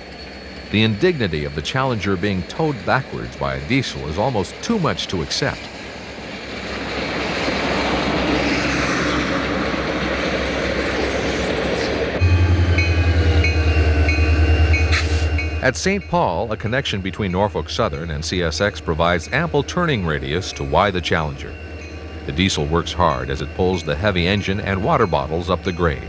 The indignity of the Challenger being towed backwards by a diesel is almost too much to accept. At St. Paul, a connection between Norfolk Southern and CSX provides ample turning radius to Y the Challenger. The diesel works hard as it pulls the heavy engine and water bottles up the grade.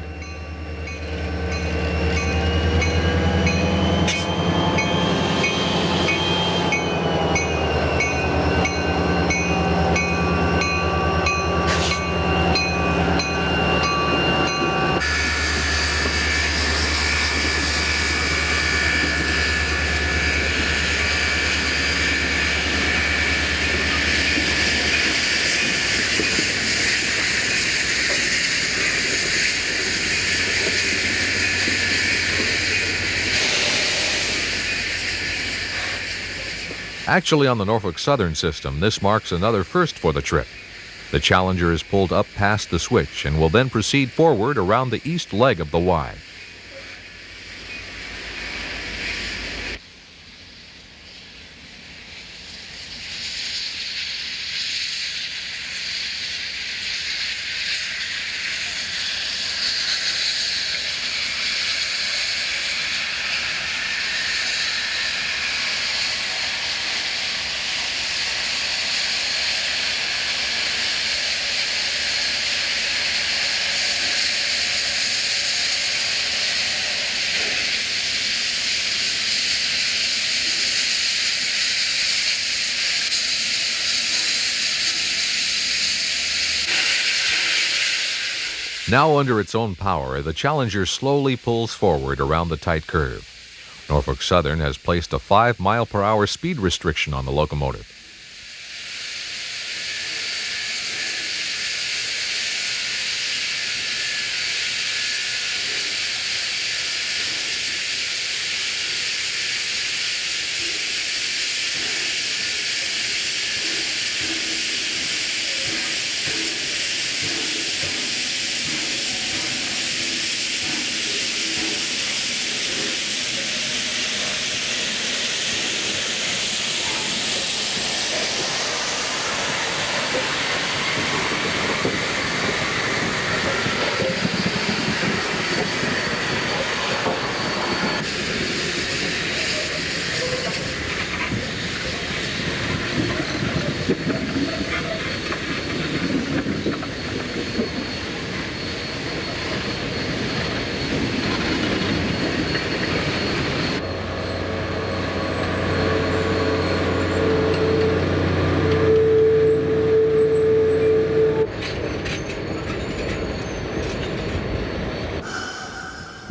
Actually, on the Norfolk Southern system, this marks another first for the trip. The Challenger is pulled up past the switch and will then proceed forward around the east leg of the Y. Now under its own power, the Challenger slowly pulls forward around the tight curve. Norfolk Southern has placed a 5-mile-per-hour speed restriction on the locomotive.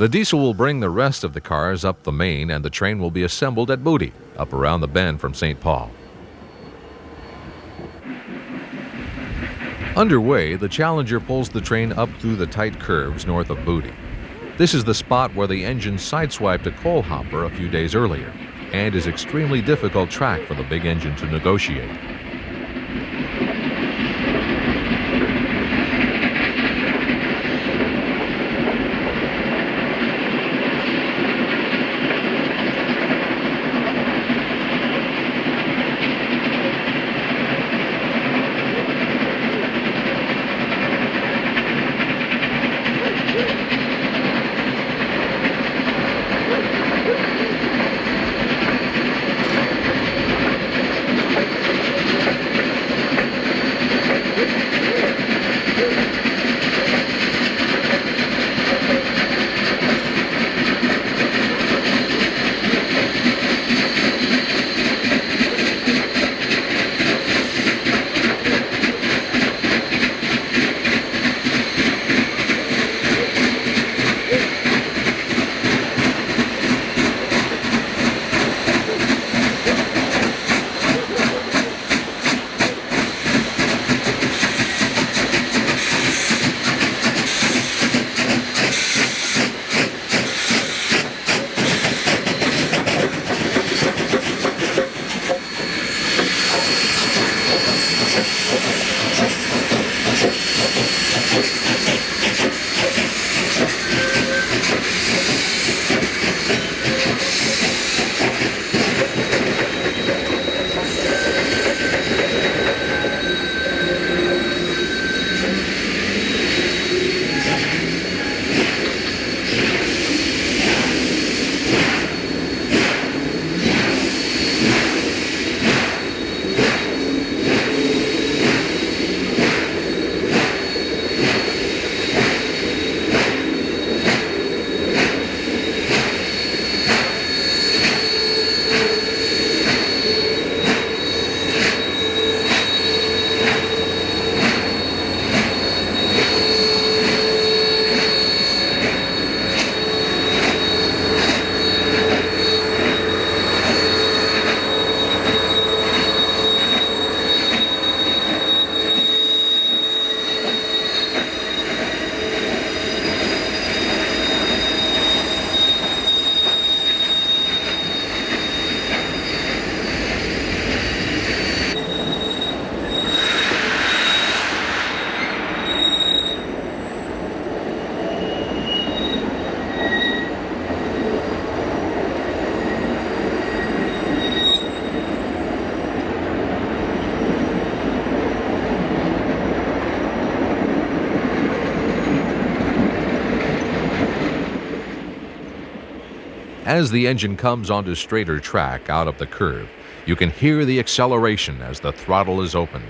The diesel will bring the rest of the cars up the main, and the train will be assembled at Moody, up around the bend from St. Paul. Underway, the Challenger pulls the train up through the tight curves north of Moody. This is the spot where the engine sideswiped a coal hopper a few days earlier, and is extremely difficult track for the big engine to negotiate. As the engine comes onto straighter track out of the curve, you can hear the acceleration as the throttle is opened.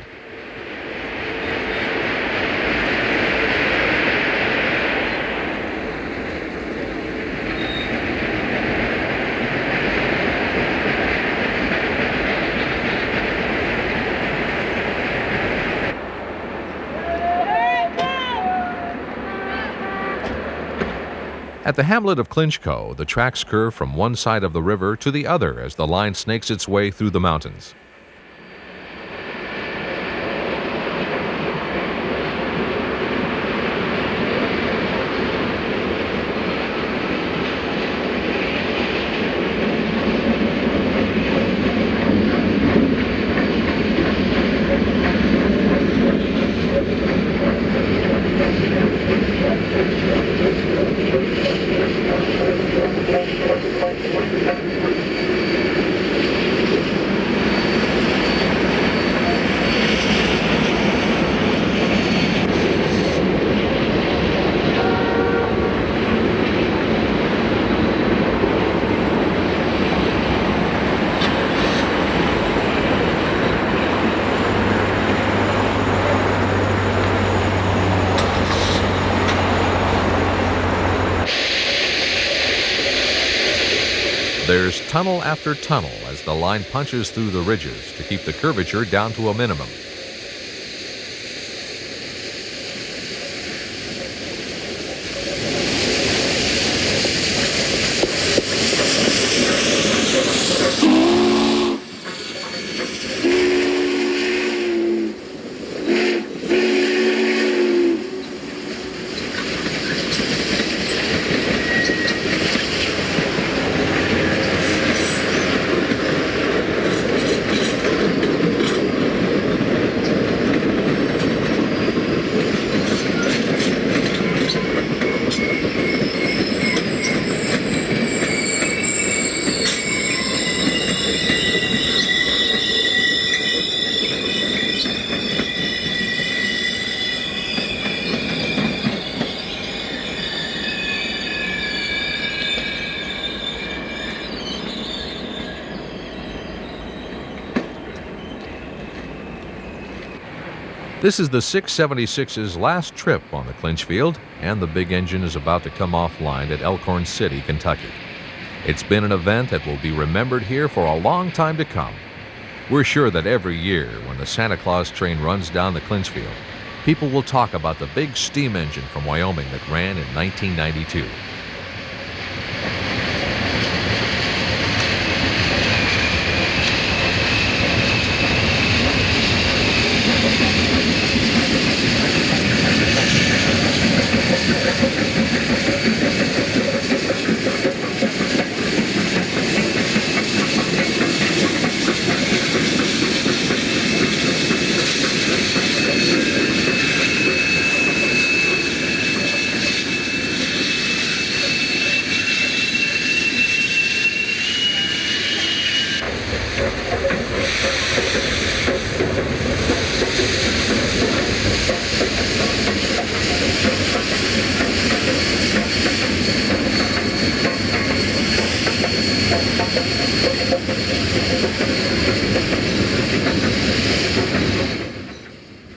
At the hamlet of Clinchfield, the tracks curve from one side of the river to the other as the line snakes its way through the mountains. There's tunnel after tunnel as the line punches through the ridges to keep the curvature down to a minimum. This is the 676's last trip on the Clinchfield, and the big engine is about to come offline at Elkhorn City, Kentucky. It's been an event that will be remembered here for a long time to come. We're sure that every year when the Santa Claus train runs down the Clinchfield, people will talk about the big steam engine from Wyoming that ran in 1992.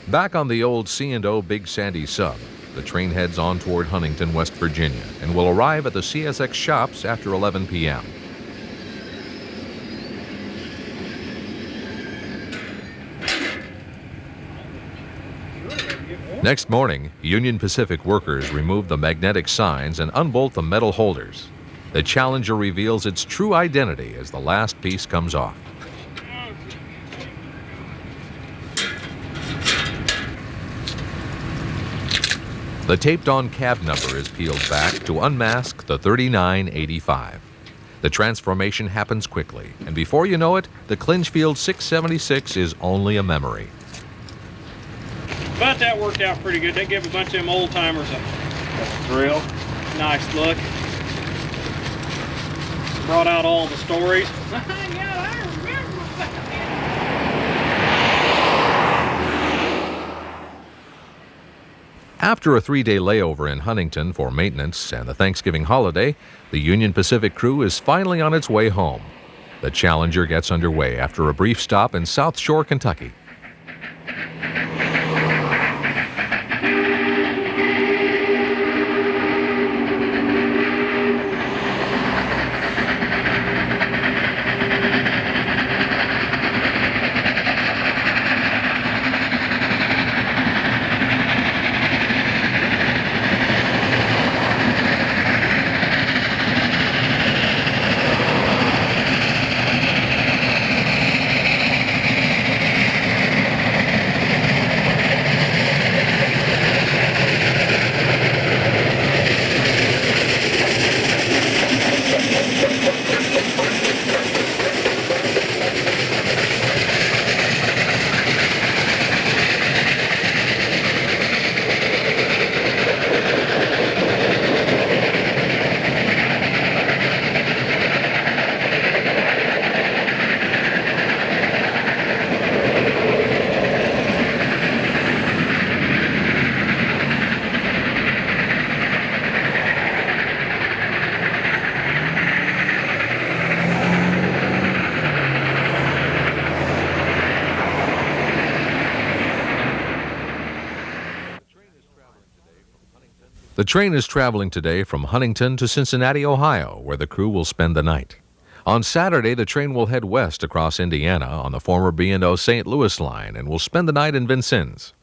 Back on the old C&O Big Sandy sub, the train heads on toward Huntington, West Virginia, and will arrive at the CSX shops after 11 p.m. Next morning, Union Pacific workers remove the magnetic signs and unbolt the metal holders. The Challenger reveals its true identity as the last piece comes off. The taped-on cab number is peeled back to unmask the 3985. The transformation happens quickly, and before you know it, the Clinchfield 676 is only a memory. But that worked out pretty good. They give a bunch of them old-timers a thrill. Nice look. Brought out all the stories. Yeah, I remember that. After a 3-day layover in Huntington for maintenance and the Thanksgiving holiday, the Union Pacific crew is finally on its way home. The Challenger gets underway after a brief stop in South Shore, Kentucky. The train is traveling today from Huntington to Cincinnati, Ohio, where the crew will spend the night. On Saturday, the train will head west across Indiana on the former B&O St. Louis line and will spend the night in Vincennes.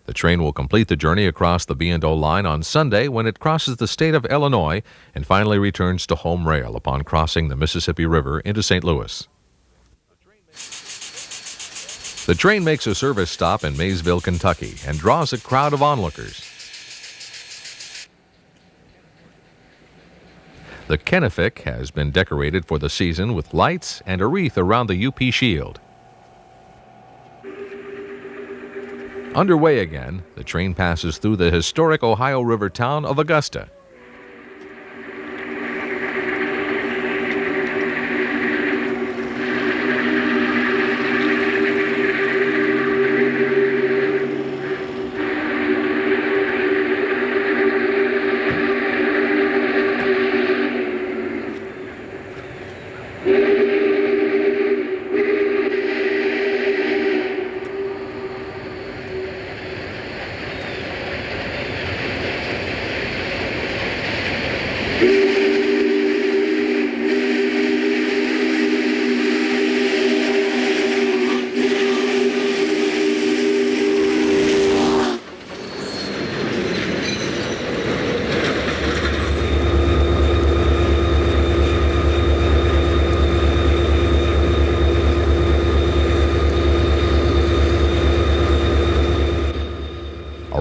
The train will complete the journey across the B&O line on Sunday when it crosses the state of Illinois and finally returns to home rail upon crossing the Mississippi River into St. Louis. The train makes a service stop in Maysville, Kentucky, and draws a crowd of onlookers. The Kennefic has been decorated for the season with lights and a wreath around the UP shield. Underway again, the train passes through the historic Ohio River town of Augusta.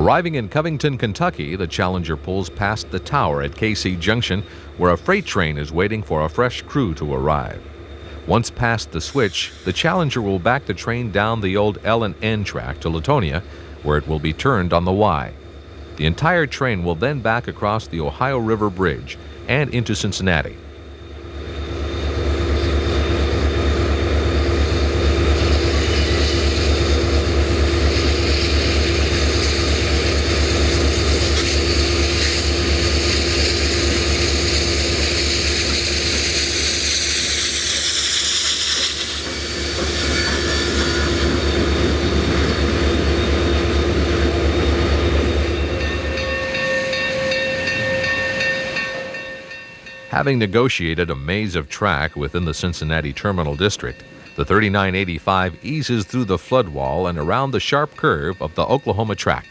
Arriving in Covington, Kentucky, the Challenger pulls past the tower at KC Junction, where a freight train is waiting for a fresh crew to arrive. Once past the switch, the Challenger will back the train down the old L&N track to Latonia, where it will be turned on the Y. The entire train will then back across the Ohio River Bridge and into Cincinnati. Having negotiated a maze of track within the Cincinnati Terminal District, the 3985 eases through the flood wall and around the sharp curve of the Oklahoma track.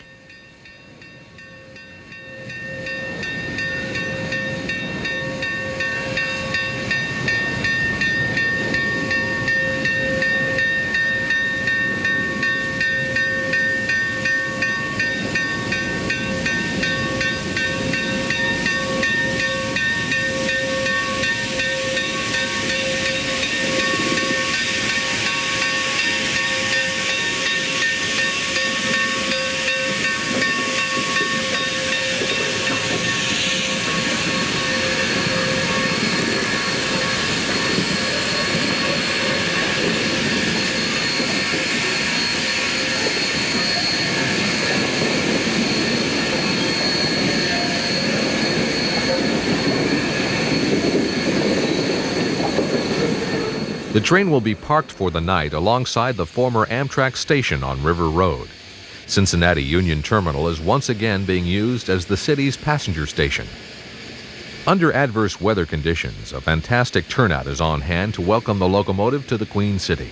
The train will be parked for the night alongside the former Amtrak station on River Road. Cincinnati Union Terminal is once again being used as the city's passenger station. Under adverse weather conditions, a fantastic turnout is on hand to welcome the locomotive to the Queen City.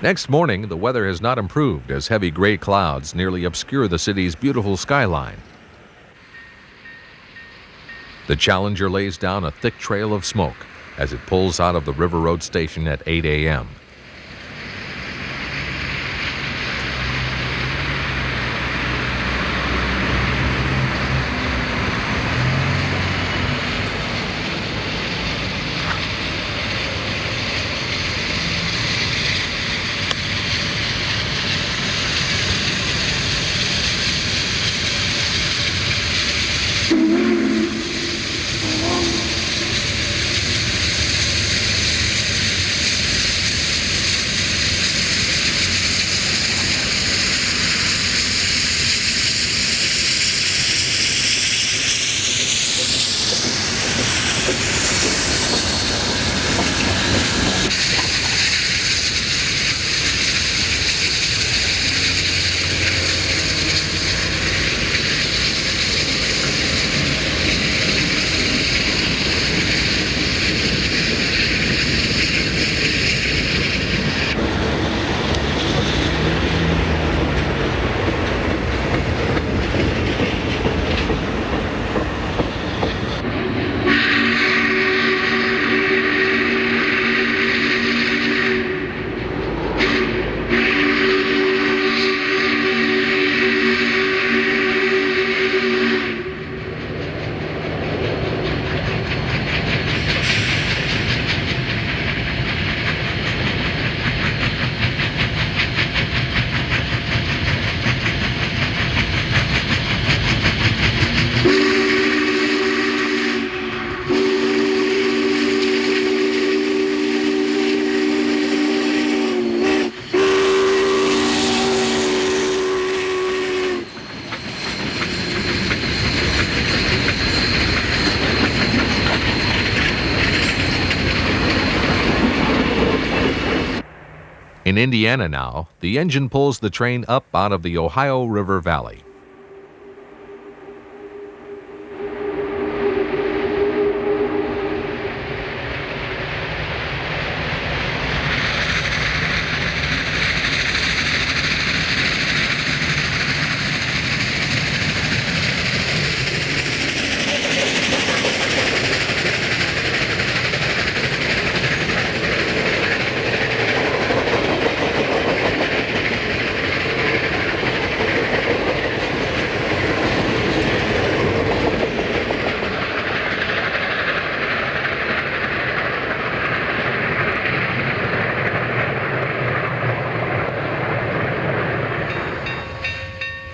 Next morning, the weather has not improved as heavy gray clouds nearly obscure the city's beautiful skyline. The Challenger lays down a thick trail of smoke as it pulls out of the River Road station at 8 a.m. In Indiana now, the engine pulls the train up out of the Ohio River Valley.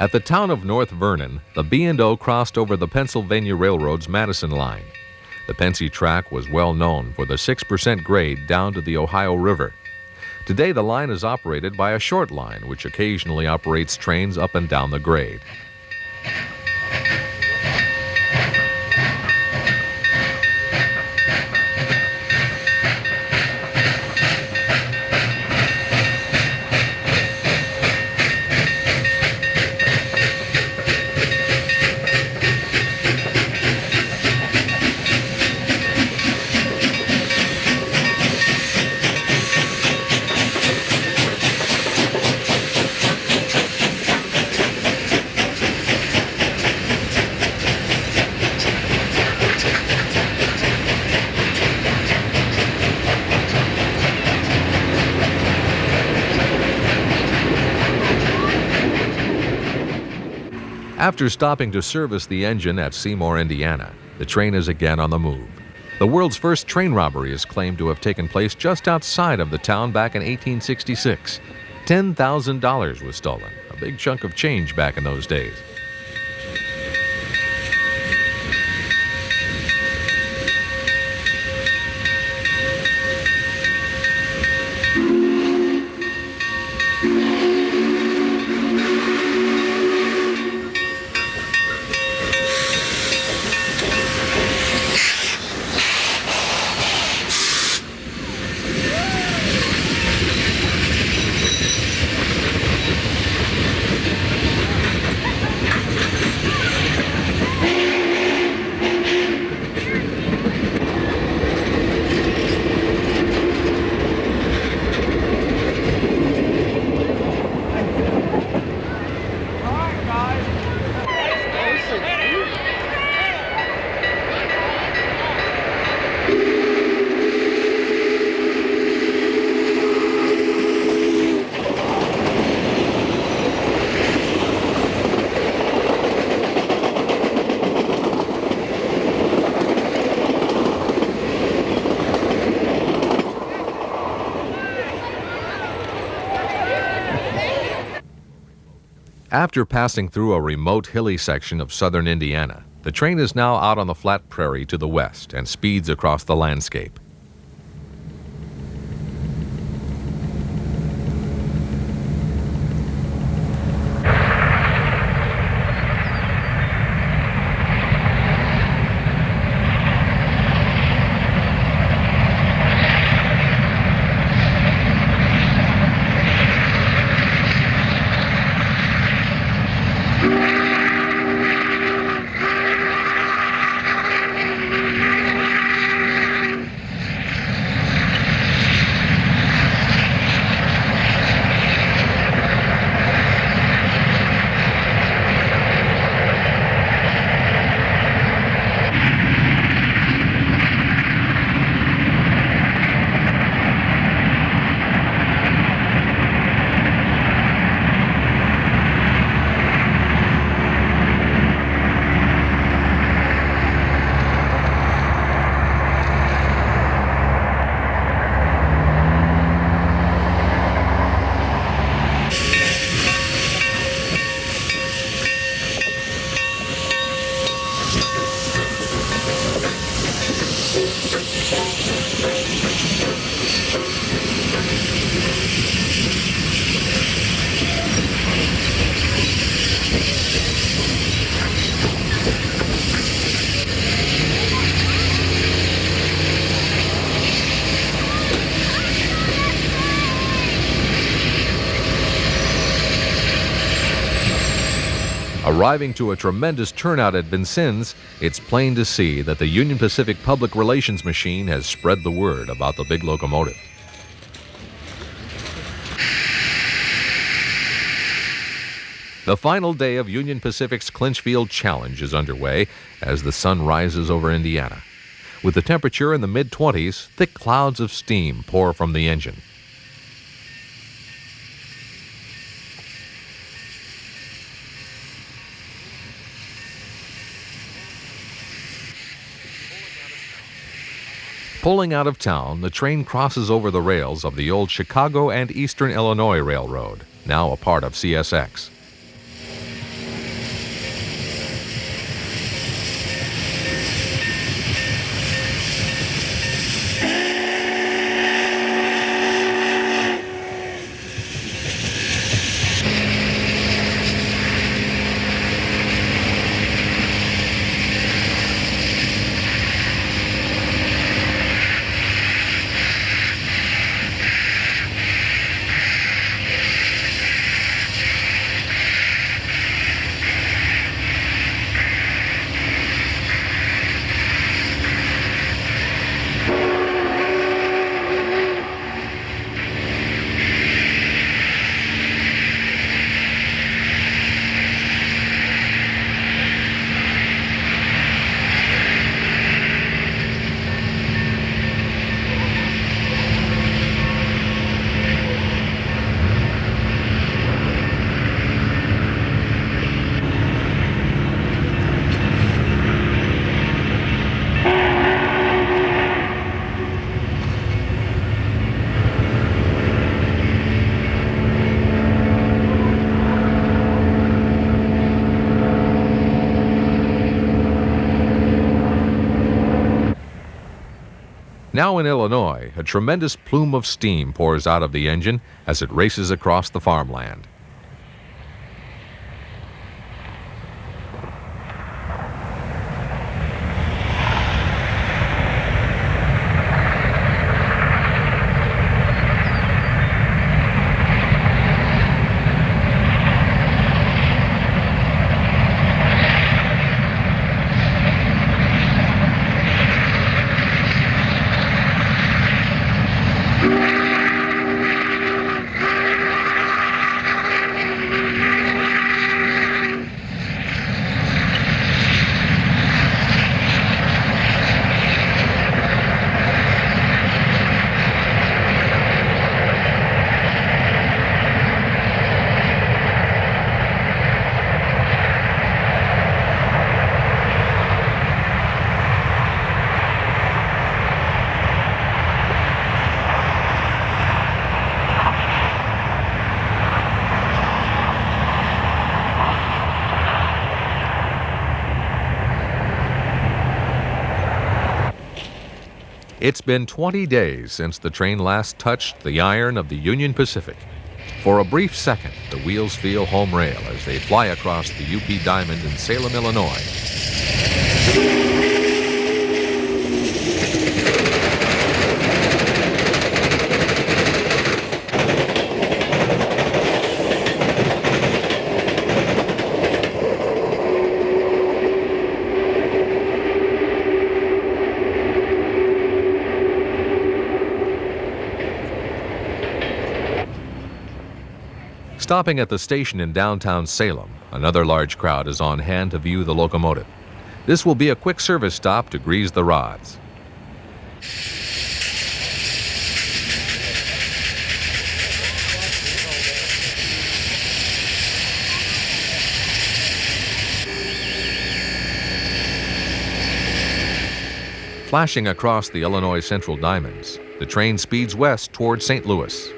At the town of North Vernon, the B&O crossed over the Pennsylvania Railroad's Madison line. The Pennsy track was well known for the 6% grade down to the Ohio River. Today, the line is operated by a short line, which occasionally operates trains up and down the grade. After stopping to service the engine at Seymour, Indiana, the train is again on the move. The world's first train robbery is claimed to have taken place just outside of the town back in 1866. $10,000 was stolen, a big chunk of change back in those days. After passing through a remote hilly section of southern Indiana, the train is now out on the flat prairie to the west and speeds across the landscape. Arriving to a tremendous turnout at Vincennes, it's plain to see that the Union Pacific public relations machine has spread the word about the big locomotive. The final day of Union Pacific's Clinchfield Challenge is underway as the sun rises over Indiana. With the temperature in the mid-20s, thick clouds of steam pour from the engine. Pulling out of town, the train crosses over the rails of the old Chicago and Eastern Illinois Railroad, now a part of CSX. Now in Illinois, a tremendous plume of steam pours out of the engine as it races across the farmland. It's been 20 days since the train last touched the iron of the Union Pacific. For a brief second, the wheels feel home rail as they fly across the UP Diamond in Salem, Illinois. Stopping at the station in downtown Salem, another large crowd is on hand to view the locomotive. This will be a quick service stop to grease the rods. Flashing across the Illinois Central Diamonds, the train speeds west toward St. Louis.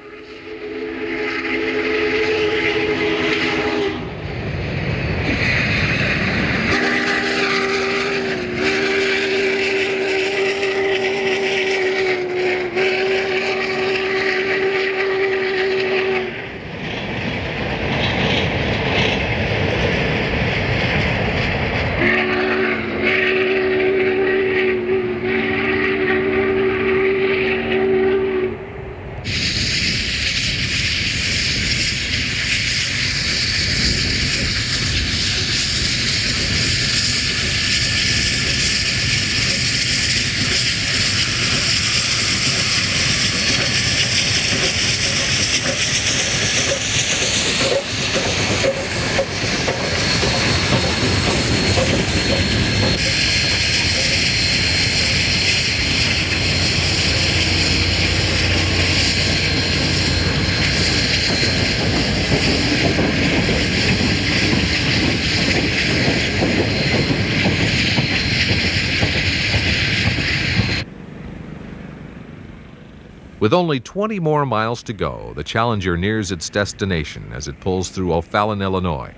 With only 20 more miles to go, the Challenger nears its destination as it pulls through O'Fallon, Illinois.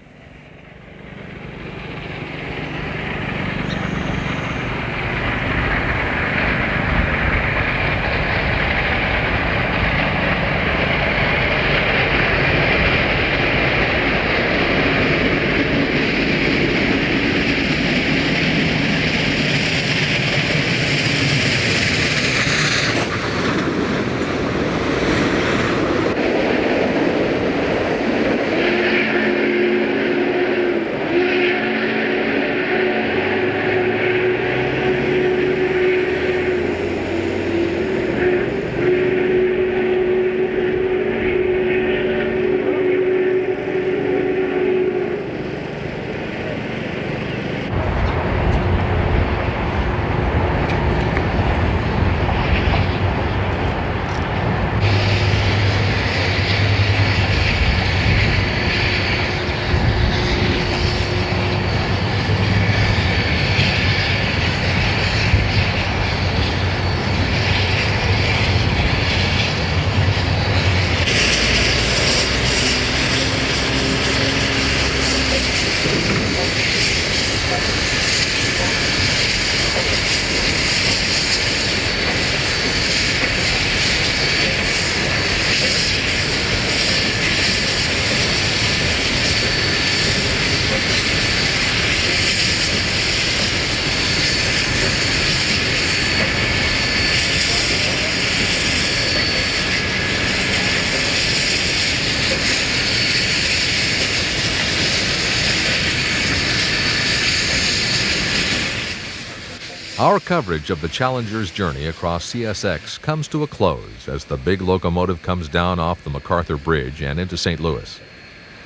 Our coverage of the Challenger's journey across CSX comes to a close as the big locomotive comes down off the MacArthur Bridge and into St. Louis.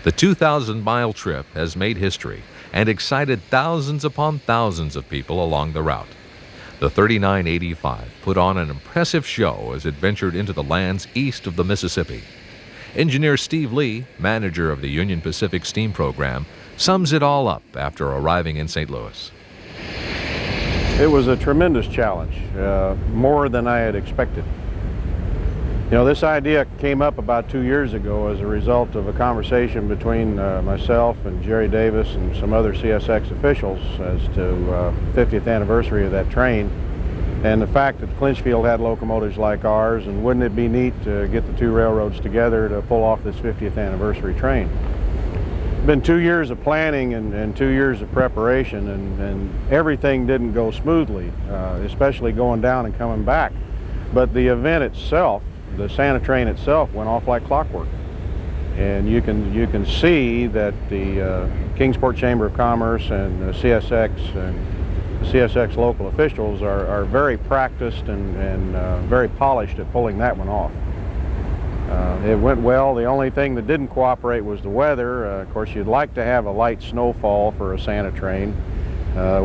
The 2,000-mile trip has made history and excited thousands upon thousands of people along the route. The 3985 put on an impressive show as it ventured into the lands east of the Mississippi. Engineer Steve Lee, manager of the Union Pacific Steam Program, sums it all up after arriving in St. Louis. It was a tremendous challenge, more than I had expected. You know, this idea came up about 2 years ago as a result of a conversation between myself and Jerry Davis and some other CSX officials as to 50th anniversary of that train, and the fact that Clinchfield had locomotives like ours, and wouldn't it be neat to get the two railroads together to pull off this 50th anniversary train. It's been 2 years of planning and 2 years of preparation, and everything didn't go smoothly, especially going down and coming back. But the event itself, the Santa train itself, went off like clockwork. And you can see that the Kingsport Chamber of Commerce and the CSX local officials are very practiced and very polished at pulling that one off. It went well. The only thing that didn't cooperate was the weather. Of course, you'd like to have a light snowfall for a Santa train.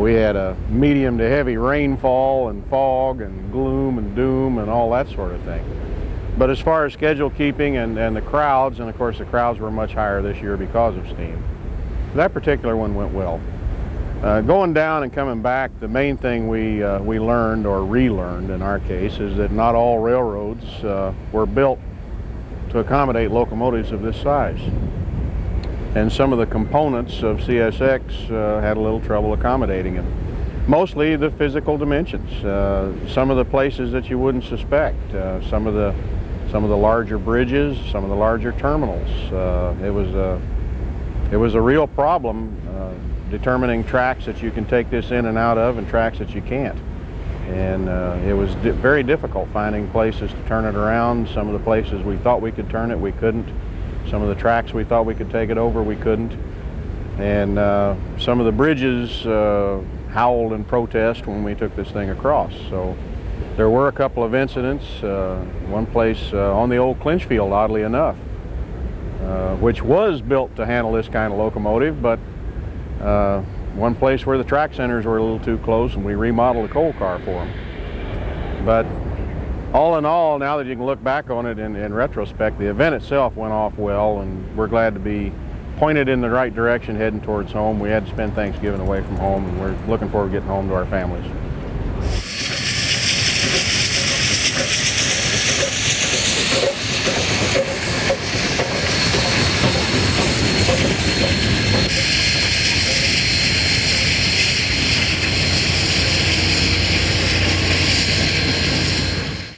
We had a medium to heavy rainfall and fog and gloom and doom and all that sort of thing. But as far as schedule keeping and the crowds, and of course the crowds were much higher this year because of steam, that particular one went well. Going down and coming back, the main thing we learned, or relearned in our case, is that not all railroads were built to accommodate locomotives of this size. And some of the components of CSX had a little trouble accommodating them. Mostly the physical dimensions, some of the places that you wouldn't suspect, some of the larger bridges, some of the larger terminals. It was a real problem determining tracks that you can take this in and out of and tracks that you can't. And it was very difficult finding places to turn it around. Some of the places we thought we could turn it, we couldn't. Some of the tracks we thought we could take it over, we couldn't. And some of the bridges howled in protest when we took this thing across. So there were a couple of incidents. One place on the old Clinchfield, oddly enough, which was built to handle this kind of locomotive, but one place where the track centers were a little too close, and we remodeled a coal car for them. But all in all, now that you can look back on it in retrospect, the event itself went off well, and we're glad to be pointed in the right direction heading towards home. We had to spend Thanksgiving away from home, and we're looking forward to getting home to our families.